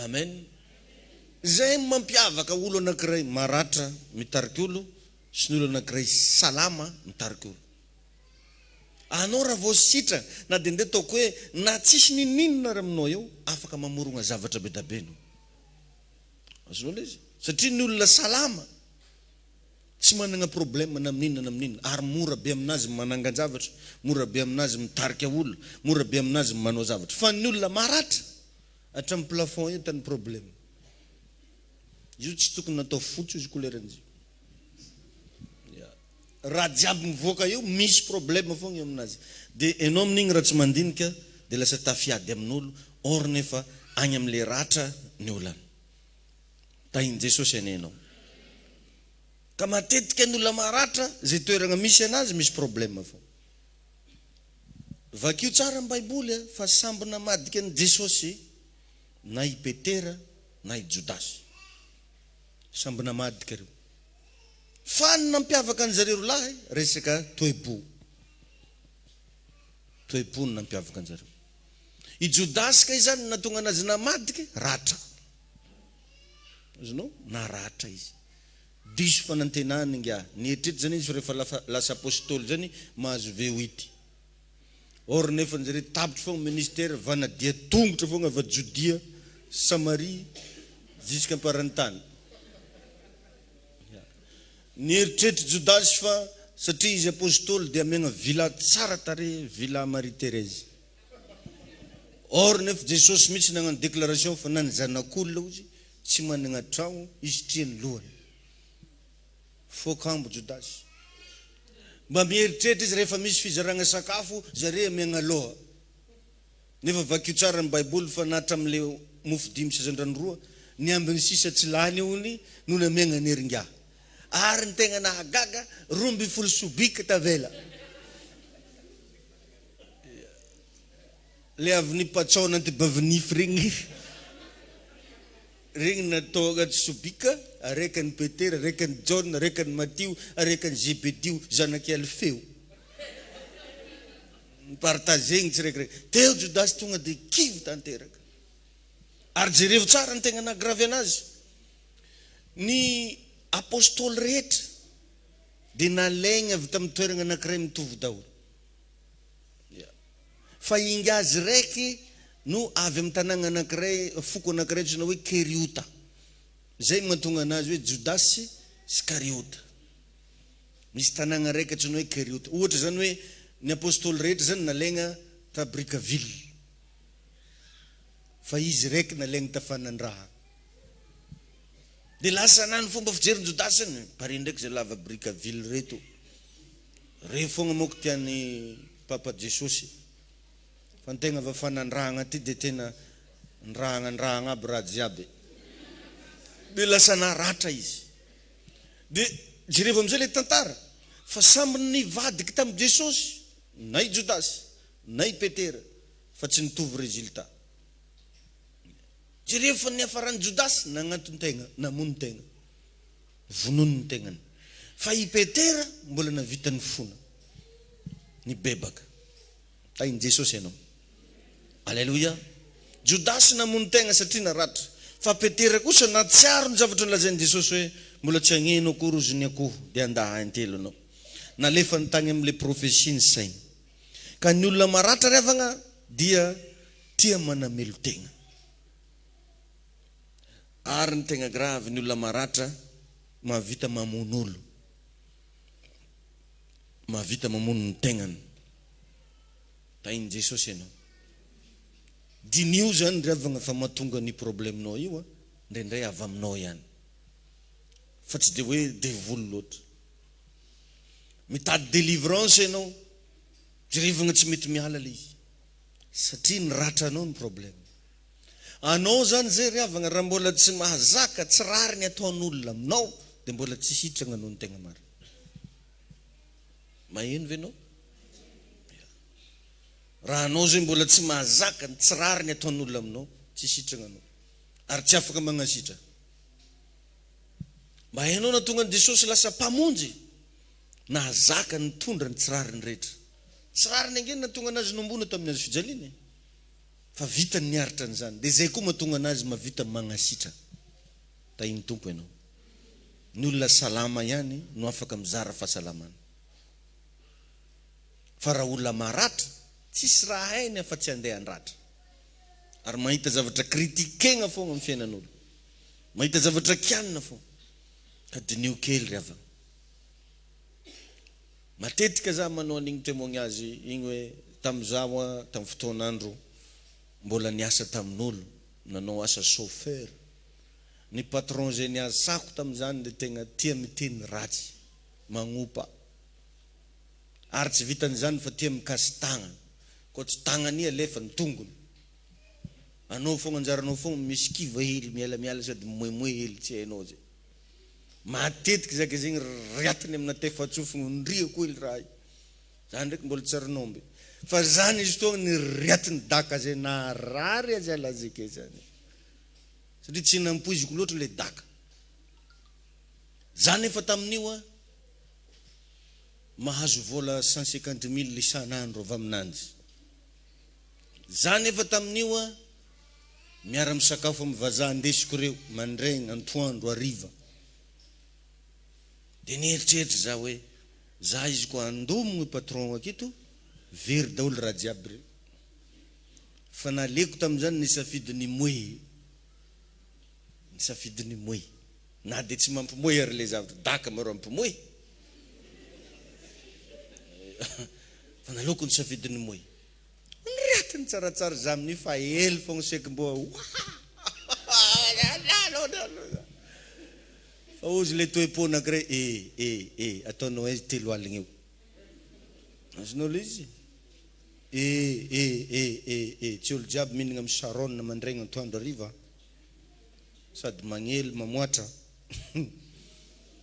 amen zay mampiavaka olo anankiray maratra mitariky olo sy ny olo anankiray salama mitariky olo anao raha vao sitra na de ndeha taoko hoe na tsisy nininona raha aminao eo afaka mamorogna zavatra be da be no azonao le izy satria ny olona salama tsy managna problème na amin'inona ary mora be aminazy manangan-javatra mora be aminazy mitarika olo mora be aminazy manao zavatra fa ny olona maratra hatramin'ny plafond io tany problème io tsy tokony natao fotsy izy koleran'izy raha jiaby mivoaka io misy problème fogna eo aminazy de enao amin'igny raha tsy mandinika de lasa tafiady amin'olo or nefa agny am'le ratra ny olana tahiny Jesosy anenao ka matetika ny olona maratra zay toerana misy anazy misy problème fo vakio tsara ny baiboly fa samby namadika ny Jesosy na i Petera na i Jodasy samby namadika reo fa ny nampiavaka an'zareo lahy resaka toebo toepony nampiavaka anjareo. I Jodasy ka izany natonga anazy namadika ratra. Azonao na ratra izy. Diso fanantenany ngia. Nietrety zany izy rehefa lasa apôstôly zany mahazo V8. Or nefa njareo tapitra fogna ministère vanadia tongotra fogna avy Jodia, Samaria jusqu'à parantany. Nieritreritry Jodasy fa satria izy apôstôly dia amiagna villa tsara tare, villa Marie Thérèse. Or nefa Jesosy mihitsy nagnano déclaration fa nany zanak'olona ozy tsy manana tragno izy triany lohany. Fokambo Jodasy. Mba mieritreritra izy rehefa misy fizaragna sakafo zare amiagna loha. Nefa vakio tsara ny Baiboly fa natra am'le mofo 5 sazandrano 2 ny ambiny sisa tsy lany hony no namiagna neringa. Ary ny tegna nahagaga 12 sobika tavela. Le avy nipatsona antibavinify regny natao agnaty sobika, araiky ny Petera, araiky ny John, araiky ny Mattio, araiky ny Zebedeo, zanaky Alfeo. Partagegny tsiraikireky. Teo Jodasy tonga de kivy tanteraka. Ary jerevo tsara ny tegna nagravy anazy. Ny apôstôly rehetra de nalaigna avy tamin'ny toerana anankiray mitovy daholo. Fa inga azy raiky no avy amin'ny tanàna anankiray, foko anankiray tsona hoe Keriota. Zay mahatonga anazy hoe Jodasy Iskariota. Misy tanàna raiky tsona hoe Keriota. Ohatra zany hoe ny apôstôly rehetra zany nalaigna ta Brickaville. Fa izy raiky nalaigna ta Fanandraha. De lasa nany fomba fijery Jodasy ny pare ndraiky zay lava Brickaville reto. Re fogna moko tiany Papa Jesosy. Fa tegna va fanandrahagna ty de tena ndrahagna aby raha jiaby. De lasa naratra izy. De jereva am'izay le tantara fa samby nivadiky tamin'i Jesosy, na i Jodasy, na i Petera, fa tsy nitovy résultat. Jereva fa niafarany Jodasy nagnantony tegna, namono tegna, vononony tegnany. Fa i Petera mbola navitany fona, ni bebaka. Tainy Jesosy ianao. Alléluia. Jodasy namono tegna satria naratra. Fa Petera kosa natsiaro ny zavatra nolazainy Jesosy hoe mbola tsy agneno akory ozy ny akoho de andaha antelo anao. Nalefa ny tagny am'le profesia ny sainy. Ka ny olona maratra revagna dia tia manamelo tegna. Ary ny tegna grave ny olona maratra mahavita mamono olo. Mahavita mamono ny tegnany. Tainy Jesosy ianao. Dinio zany revagna fa mahatonga ny probleminao io ndrendray avy aminao ihany. Fa tsy de hoe devoly loatra. Mitady délivrance ianao, jerevagna tsy mety miala le izy. Satria ny ratra anao ny problème. Anao zany zay revagna raha mbola tsy mahazaka tsy rary ny ataon'olona aminao de mbola tsy hitragna anao ny tegna marina. Maheno ve anao? Raha anao zay mbola tsy mahazaka ny tsy rary ny ataon'olona aminao, tsy sitragna anao. Ary tsy afaka magnasitra. Mba hainao na tonga ny Jesosy lasa mpamonjy, nahazaka ny tondra ny tsy rary ny rehetra. Tsy rary ny angeny na tonga anazy nombona tamin'ny azo fijaliana. Fa vita ny niaritra an'izany. De zay koa mahatonga anazy mavita magnasitra. Tainy tompo ianao. Ny olona salama ihany no afaka mizara fahasalamana. Fa raha olona maratra, tsisy raha hainy afa tsy andeha andratra. Ary mahita zavatra kritikegna fogna amin'ny fiainan'olo. Mahita zavatra kianina fogna. Ka dinio kely rava. Matetika za manao an'igny témoignage igny hoe tam'izao tamin'ny fotoan'andro mbola niasa tamin'olo, nanao asa chauffeur. Ny patron zay niasako tamin'izany de tegna tia miteny ratsy, magnopa. Ary tsy vitan'izany fa tia mikasy tagna. Ko tsy tagnany alefa ny tongony. Anao fogna anjaranao fogna misy kiva hely miala sady moemoe hely tsy hainao zay. Matetika zaka zegny riatiny amina tefatsofony ndriako hely raha. Zany ndraiky mbola tsy aranomby. Fa zany izy togna ny riatiny daka zay narary azy alazike zany. Satria tsy nampoiziko loatra le daka. Zany efa tamin'io mahazo vola 150,000 isan'andro avy aminanjy. Zany efa tamin'io miara misakafo amin'ny vazaha andesiko reo mandraigny antoandro hariva. Dia nieritreritra za hoe za izy koa andomogny patron akito very daholo raha jiaby reo. Fa naleko tamin'izany nisafidiny moe. Nisafidiny moe. Na dia tsy mampimoe ary le zavatra daka maro mampimoe. Fa naloko nisafidiny moe. Niretiny tsaratsara za amin'ny fa elo fogna saiky mbo fa ozy le toe-po anankiray ataonao izy 3 aligna eo. Azonao le izy tsy olo jiaby mihinagna amin'ny Sharon mandraigna antoandro hariva sady magnely mamoatra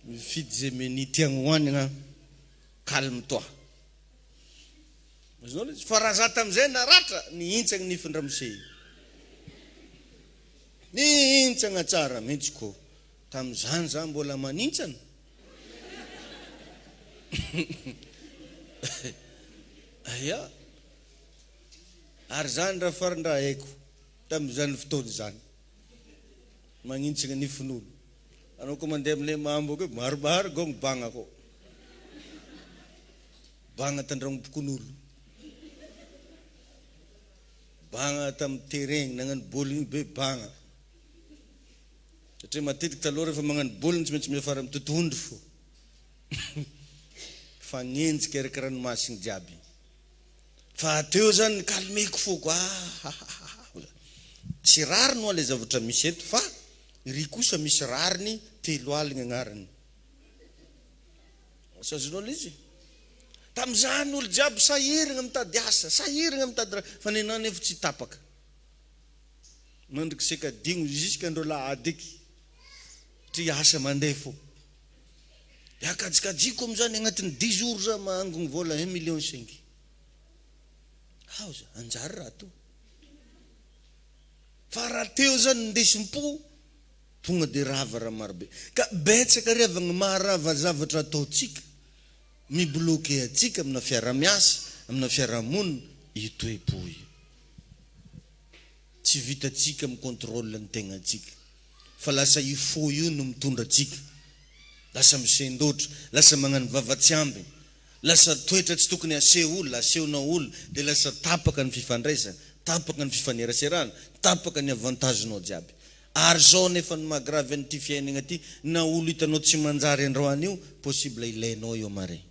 mifidy zay meny tiagna hoanigna calme toi. Azonao le izy fa raha za tamin'izay naratra nihintsagna nifin-dramose nihintsagna tsara mihitsiko. Tamin'izany za mbola manintsana. Aya. Ary zany raha farin-draha haiko tamin'izany fotoana zany. Manintsana nifin'olo. Anao koa mandeha amin'ilay mambo koa maromaro gony bagna ko. Bagna tandragnom-pokon'olo. Bagna tamin'ny terrain nagnano bôligny be bagna. Satria matetika taloha rehefa magnano bôligny tsy maintsy miafara amin'ny totohondry fo. Fa ngenjika araka ranomasiny jiaby. Fa teo zany kalmeko foko. Tsy rariny ho le zavatra misy eto fa ry kosa misy rariny 3 aligna agnarany. Azonao le izy. Tamin'izany olo jiaby sahiragna mitady asa, sahiragna mitady raha fa nenany efa tsy tapaka. Mandriky seka digno jusqu'andro lahadiky. Tri asa mandeha fo. Akajikajiko amin'izany agnatin'ny 10 jours za mahangony vola 1,5 million. Haoza anjary raha to. Fa raha teo zany ndesim-po tonga dia rava raha marobe. Ka betsaka revagna maharava zavatra ataotsika. Mibloke atsika amina fiara-miasa, amina fiarahamonina itoepo io. Tsy vitatsika amin'ny contrôle ny tegna atsika. Fa lasa ifo io no mitondra atsika. Lasa misendotra, lasa magnano vavatsy ambiny. Lasa toetra tsy tokony aseho olo, asehonao olo, dia lasa tapaka ny fifandraisana, tapaka ny fifaneraserana, tapaka ny avantagenao jiaby. Ary zao nefa ny mahagravy an'ity fiainana ty, na olo hitanao tsy manjary androany io, possible ilainao io mare.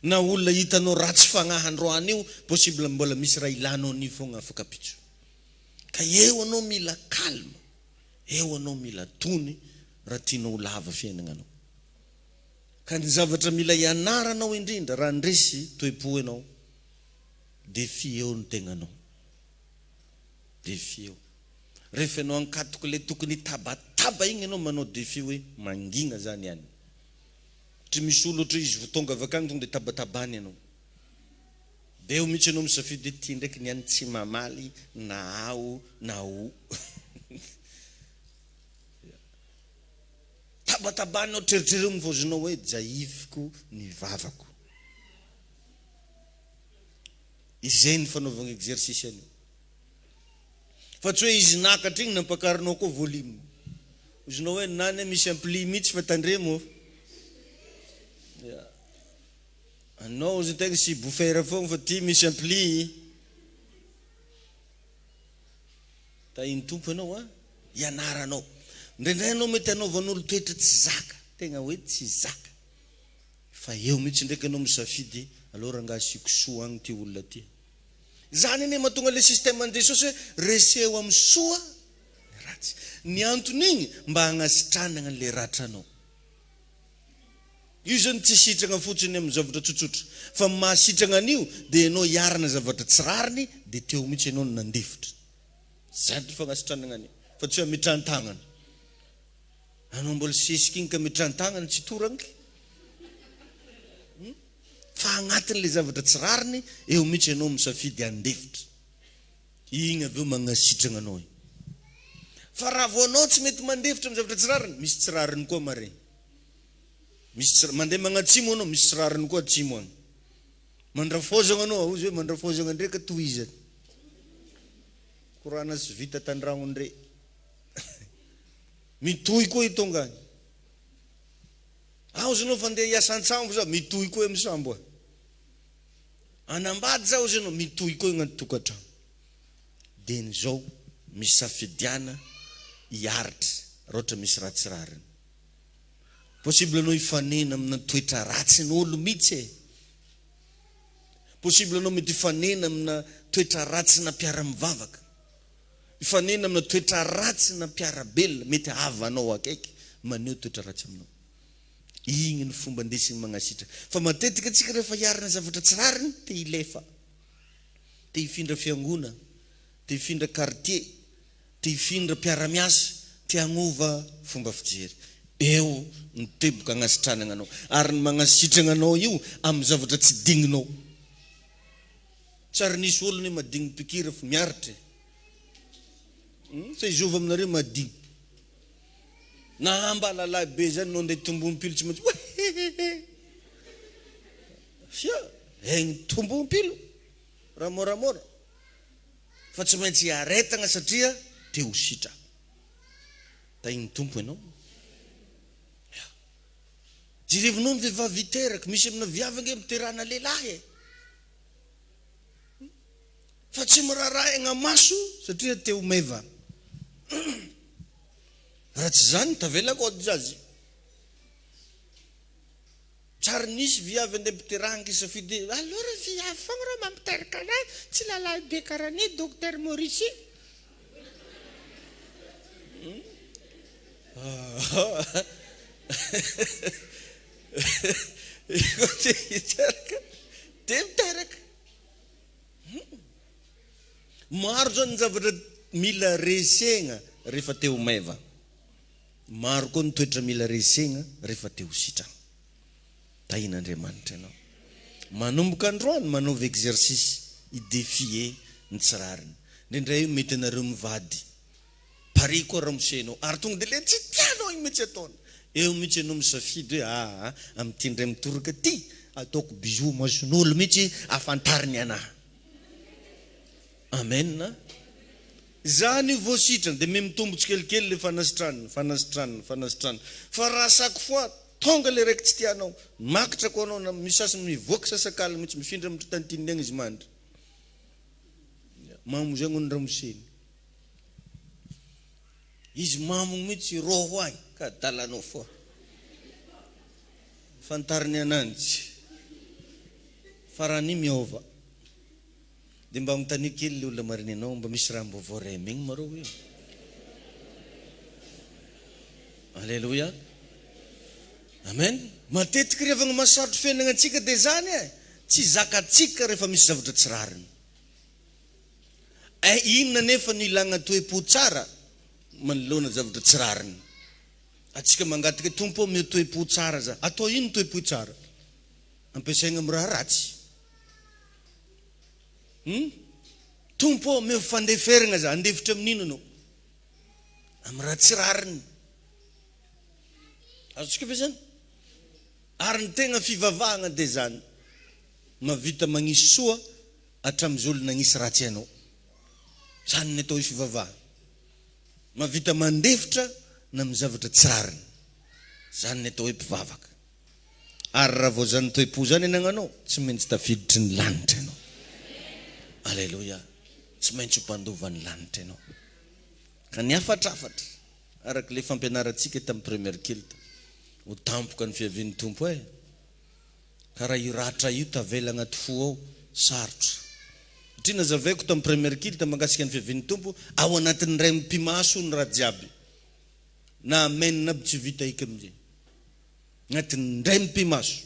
Na olona hitanao ratsy fagnahy androany io, possible mbola misy raha ilanao ni fogna afaka pitso. Ka eo anao mila calme, eo anao mila tony raha tianao lava fiainagnanao. Ka ny zavatra mila ianaranao indrindra raha ndresy toe-po anao, défi eo ny tegnanao. Défi eo. Rehefa anao ankatoko le tokony tabataba igny anao manao défi hoe mangina zany ihany. Tsy misy olo ohatra izy tonga avy akany tonga dia tabatabany anao. Dia eo mihitsy anao misafidy hoe ty ndraiky niany tsy mamaly na ao na o. Tabatabanao treritrereo mivozinao hoe jaifiko ny vavako. Izay ny fanaovana exercice anio. Fa tsy hoe izy nakatra igny nampakarinao koa volume. Izinao hoe nany misy ampli mihitsy fa tandremo. Anao zay tegna sy bofera fogna fa ty misy ampli. Tahiny tompo anao ianaranao. Ndraindray anao mety anaovan'olo toetra tsy zaka, tegna hoe tsy zaka. Fa eo mihitsy ndraiky anao misafidy, alora angasiko soa agny ty olona ty. Zany ane mahatonga le système an'i Jesosy hoe reseho amin'ny soa ratsy. Ny antony igny mba hagnasitranana le ratranao. Io zany tsy sitrana fotsiny amin'ny zavatra tsotsotra, fa mahasitrana an'io dia anao hiarana zavatra tsy rariny dia teo mihitsy anao nandefitra. Zany ty fagnasitranana an'io. Fa tsy hoe mitran-tagnana. Anao mbola sesika igny ka mitran-tagnana tsy toranky. Fa agnatin' le zavatra tsy rariny, eo mihitsy anao misafidy andefitra. Igny avy eo magnasitrana anao. Fa raha vao anao tsy mety mandefitra amin'ny zavatra tsy rariny, misy tsy rariny koa mare. Misy mandeha magnatsimo anao, misy tsy rariny koa atsimo agny. mandrafozana anao ozy hoe mandrafozana ndraika toizany korana sy vita tandragno ndre mitohy koa itongany aozy anao fandeha hiasa an-tsambo za mitohy koa amin'ny sambo anambady za ozy anao mitohy koa agnaty tokantrano dia n'izao misy safidiana hiaritra raha ohatra misy ratsirariny possible anao hifanena amina toetra ratsy n'olo mihitsy e possible anao mety hifanena amina toetra ratsy na mpiara-mivavaka hifanena amina toetra ratsy na mpiara-belona mety havanao akaiky maneho toetra ratsy aminao igny ny fomba ndesiny magnasitra fa matetika atsika rehefa hiarina zavatra tsirariny te hilefa te hifindra fiangona te hifindra quartier te hifindra mpiara-miasa te hagnova fomba fijery eo ny teboka agnasitranana anao ary ny magnasitrana anao io amin'ny zavatra tsy digninao tsary nisy olony madigny pikira fa miaritra sa izova aminareo madigny na hambala lahy be zany no andeha tombompilo tsy maintsy sia egny tombompilo raha moramora fa tsy maintsy hiaretagna satria te ho sitra taigny tompo ianao jerevinao ny vehivavy iteraka misy amina viavange miterahana lehilahy fa tsy miraraha egna maso satria te ho meva raha tsy zany tavela kody zazy tsary nisy viavy andeha mpiterahanga isafidy alora viavy fogna raha mampiteraka anazy tsy lalahy be karaha ny docteur Mauricie te miteraka maro zany ny zavatra mila resegna rehefa te ho meva maro koa ny toetra mila resegna rehefa te ho sitrana tahin'Andriamanitra ianao manomboka androany manaova exercice idefie ny tsirariny ndrendray io mety anareo mivady pari koa raha mosenao ary tonga dia le tsy tianao igny metsy ataona eo mihitsy ianao misafidy hoe amin'ity ndray mitoroka ty ataoko bisou mason'olo mihitsy afantariny anahy amen na zany io vao sitrana dia mitombo tsikelikely le fanasitranina fa raha chaque fois tonga le raiky tsy tianao makitra ko anao na misasy mivoaka sasakala mihitsy mifindra amin'ny tantininy agny izy mandry mamo zay agny ramoseny izy mamo mihitsy roho agny ka dalanao foa fantariny ananjy fa raha ny miova dia mba mitania kely le olona marinanao mba misy raha mba voaremy igny mareo io alleluia amen matetika rehefa gny masarotro fiainana antsika dia zany tsy zakatsika rehefa misy zavatra tsirariny inona nefa ny ilagna toe-po tsara manoloana zavatra tsirariny atsika mangataka tompo meo toe-po tsara za atao ino toe-po tsara ampiasaigna amin'ny raha ratsy tompo meo fandeferagna za andefitra amin'ino anao amin'ny raha tsirariny azotsika ve zany ary ny tegna fivavahana dia zany mavita magnisy soa hatramin'izy olona agnisy ratsy ianao zany ny atao hoe fivavahana mavita mandefitra na amin'ny zavatra tsirariny zany ny atao hoe mpivavaka ary raha vao zany toe-po zany anagnanao tsy maintsy tafiditry ny lanitra ianao alleluia tsy maintsy ho mpandova ny lanitra ianao ka ny afatrafatra araka le fampianarantsika tamin'ny première kilte ho tampoka ny fiavian'ny tompo karaha io ratra io tavela agnaty fo ao sarotra satria nazavaiko tamin'ny première kilte mangasika ny fiavian'ny tompo ao anatin'ny ray mpimaso ny raha jiaby na amenina aby tsy vita hika amin'izay agnatin'ny ray mpimaso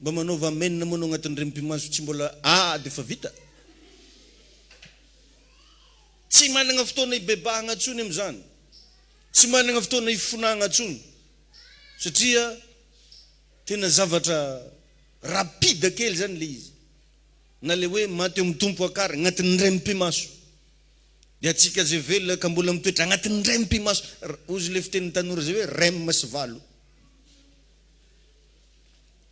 mba manaova amenina moanao agnatin'ny ray mpimaso tsy mbola dia efa vita tsy manana fotoana hibebahana ntsony amin'izany tsy manana fotoana hifonagna ntsony satria tena zavatra rapide kely zany le izy na le hoe maty eo amin'ny tompo akary agnatin'ny ray mpimaso dia atsika zay velona ka mbola mitoetra agnatin'ny ray mpimaso ozy le fitenin'ny tanora zay hoe ray masy valo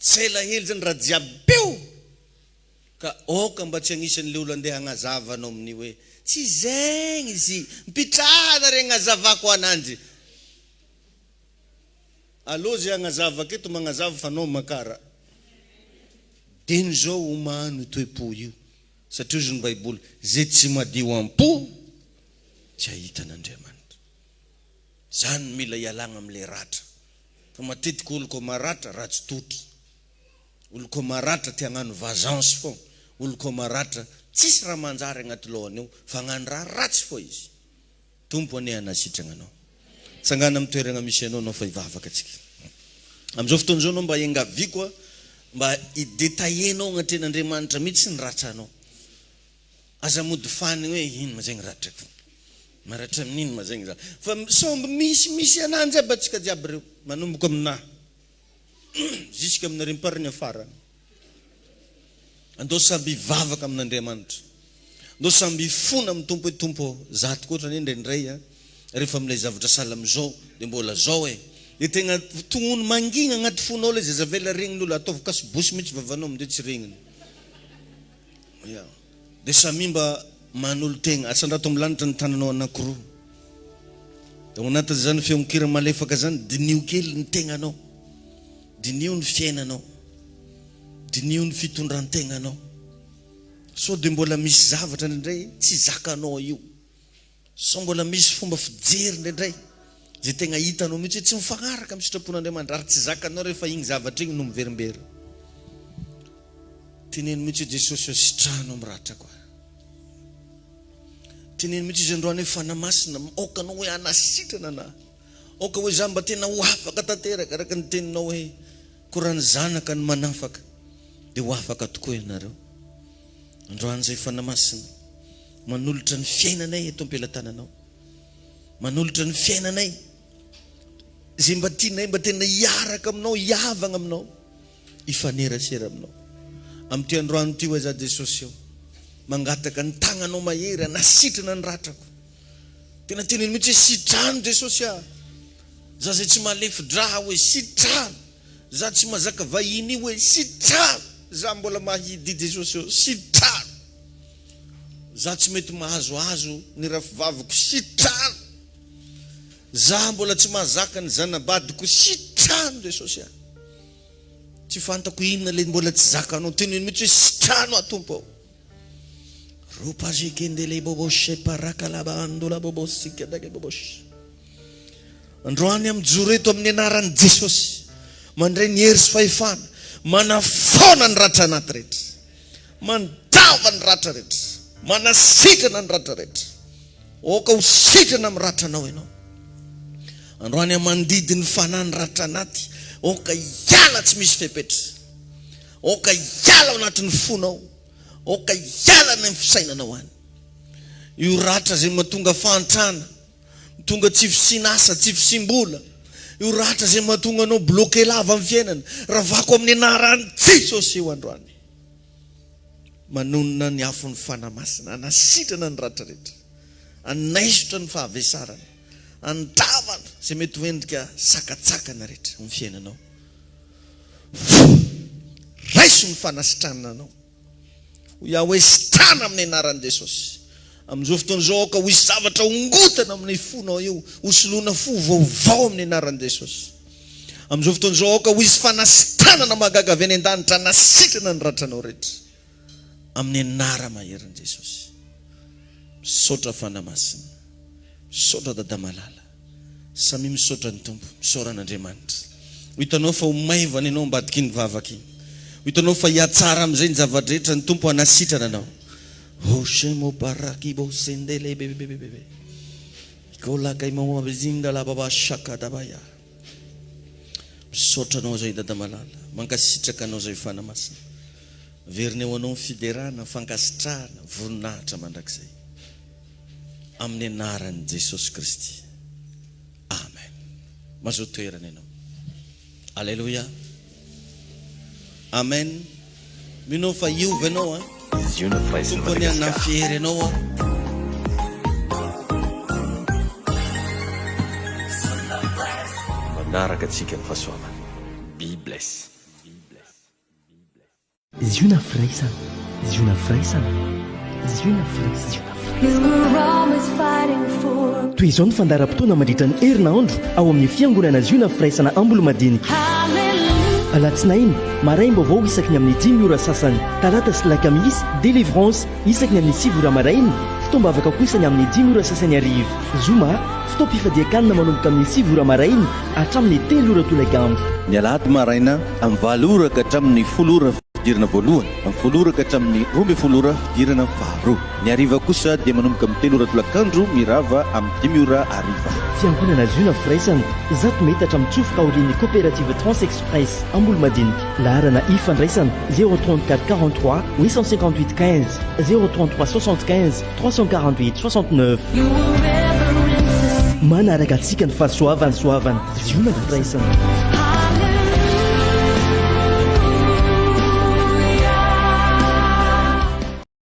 tsy ela hely zany raha jiaby peo ka oka mba tsy agnisan'le olo andeha hagnazava anao amin'ny hoe tsy zegny izy mpitrahana regny hazavako ananjy. Alô zay hagnazava keto magnazava fa anao makara. Teny zao omano toe-po io satria ozy ny Baiboly zay tsy madio am-po tsy ahitan'Andriamanitra. Zany mila ialagna am'le ratra. Fa matetika olo ko maratra ratsy totra. Olo ko maratra te hagnano vazanse fô. Olo ko maratra tsisy raha manjary agnaty lohany eo fa hagnano raha ratsy fô izy. Tompo ane anasitrana anao. Tsangana amin'ny toerana misy anao anao fa hivavaka atsika. Am'izao fotoana zao anao mba engavy koa mba idetayenao agnatren'Andriamanitra mihitsy ny ratra anao. Aza mody fany hoe ino ma zegny ratrako. Maratra amin'ino ma zegny za. Fa somby misy ananjy aby atsika jiaby reo. Manomboka aminahy. Jusqu'à amin'ny rempariny afara. Andao samby vavaka amin'Andriamanitra. Andao samby fona amin'ny tompo hoe tompo zaty koatra ny indraindray rehefa amin'ilay zavatra sala am'izao dia mbola zao e. Dia tegna tongony mangina agnaty fonao ilay zazavela regniny olo ataovy kasibosy mihitsy vavanao amin'izay tsy regniny. Dia samimba manolo tegna atsandrato amin'ny lanitra ny tananao anankiroa. Dia anatin'izany feonkira malefaka zany dinio kely ny tegnanao. Dinio ny fiainanao. Dinio ny fitondran-tegnanao. So dia mbola misy zavatra indray tsy zakanao io. So mbola misy fomba fijery indray zay tegna hitanao mihitsy tsy mifagnaraka amin'ny sitrapon'Andriamanitra ary tsy zakanao rehefa igny zavatra igny no miverimbery. Teneno mihitsy Jesosy sitrahanao miratra koa. Teneno mihitsy izy androany hoe fanamasina oka anao hoe anasitrana ana. Oka hoe za mba tena ho afaka tanteraka araka ny teninao hoe koa raha ny zanaka ny manafaka dia ho afaka tokoa ianareo. Androany zay fanamasina manolotra ny fiainanay eto am-pelantananao. Manolotra ny fiainanay zay mba tianay mba tena hiaraka aminao, hiavagna aminao, hifanerasera aminao. Amin'ity androany ity hoe za Jesosy eo mangataka ny tagnanao mahery anasitrana ny ratrako. Tena teneny mihitsy hoe sitrano Jesosy a. Za zay tsy malefy-draha hoe sitrano. Za tsy mazaka vahiny hoe sitrano. Za mbola mahidy Jesosy eo sitrano. Za tsy mety mahazoazo ny rafivaviko sitrano. Za mbola tsy mahazaka ny zanabadiko sitrano Jesosy a. Tsy fantako inona le mbola tsy zakanao. Teneny mihitsy hoe sitrano a tompo ao. Ropa zikendele boboshe parakalaba andola bobosika dage boboshe. Androany amin'ijoro eto amin'ny anaran'i Jesosy mandray ny hery sy fahefana, manafona ny ratra anaty rehetra, mandava ny ratra rehetra, manasitrana ny ratra rehetra. Oka ho sitrana amin'ny ratra anao ianao. Androany mandidy ny fanahy ny ratra anaty, oka hiala tsy misy fepetra, oka hiala ao anatin'ny fonao, oka hiala ny fisainanao any. Io ratra zay mahatonga fahantrana, tonga tsy fisinasa, tsy fisimbola. Io ratra zay mahatonga anao bloqué lava amin'ny fiainana. Ravako amin'ny anarany Jesosy io androany. Manonona ny afon'ny fanamasina, anasitrana ny ratra rehetra, anaisotra ny fahavesarana, andavana zay mety hoendrika sakatsakana rehetra amin'ny fiainanao. Raiso ny fanasitranana anao. Ia hoe sitrana amin'ny anaran'i Jesosy. Amin'izao fotoana izao ka ho hisy zavatra ongotana amin'ny fonao io, hosoloana fo vaovao amin'ny anaran'i Jesosy. Amin'izao fotoana izao ka ho hisy fanasitranana mahagaga avy any an-danitra, anasitrana ny ratranao rehetra amin'ny anara maherin'i Jesosy. Misaotra fanamasina, misaotra dada malala, samy misaotra ny tompo, misaoran'Andriamanitra. Hitanao fa ho maivana ianao ambadiky ny vavaka iny. Hitanao fa hiatsara amin'izay ny zavatra rehetra ny tompo anasitrana anao. Hoshemo barakibo sendele bebebebebe. Ikola kaimao abizinda la baba shaka dabaya. Misaotra anao zay dada malala, mankasitraka anao zay fanamasina. Verineo anao fiderana, fankasitrahana, voninahitra mandrakizay. Amin'ny anaran'i Jesosy Kristy. Amen. Mazoa toerana ianao. Alleluia. Amen. Minao fa iovy anao a. Tompony anafihery anao a. Manaraka atsika ny fahasoavana. Be bless. Zio na firaisana ziona firaisana ziona firaisana You were always fighting for. toy izao ny fandaram-potoana mandritra ny herinandro ao amin'ny fiangonana ziona firaisana amboly madinika Hallelujah. alatsinainy maraim-baovao isaky ny amin'ny 10 ora sasany talata sy lakamisy délivrance isaky ny amin'ny 6 ora maraina fitoam-bavaka kosany amin'ny 10 ora sasany arivo zoma fitoam-pifadiakanina manomboka amin'ny 6 ora maraina hatramin'ny 3 ora tolagandro ny alahady maraina amin'ny 7 ora ka hatramin'ny 10 ora fidirana voalohany amin'ny 10 ora ka hatramin'ny 12 ora fidirana faharoa ny ariva kosa dia manomboka amin'ny 3 ora tolakandro mirava amin'ny 10 ora ariva fiangonana ziona firaisana zato mety hatramin'ny tsofoka aorian'ny coopérative Transexpress amboly madinika laharana ifandraisana 034 43 858 15 033 75 348 69 You were ever in the sea. manaraka antsika ny fahasoavany soavana ziona firaisana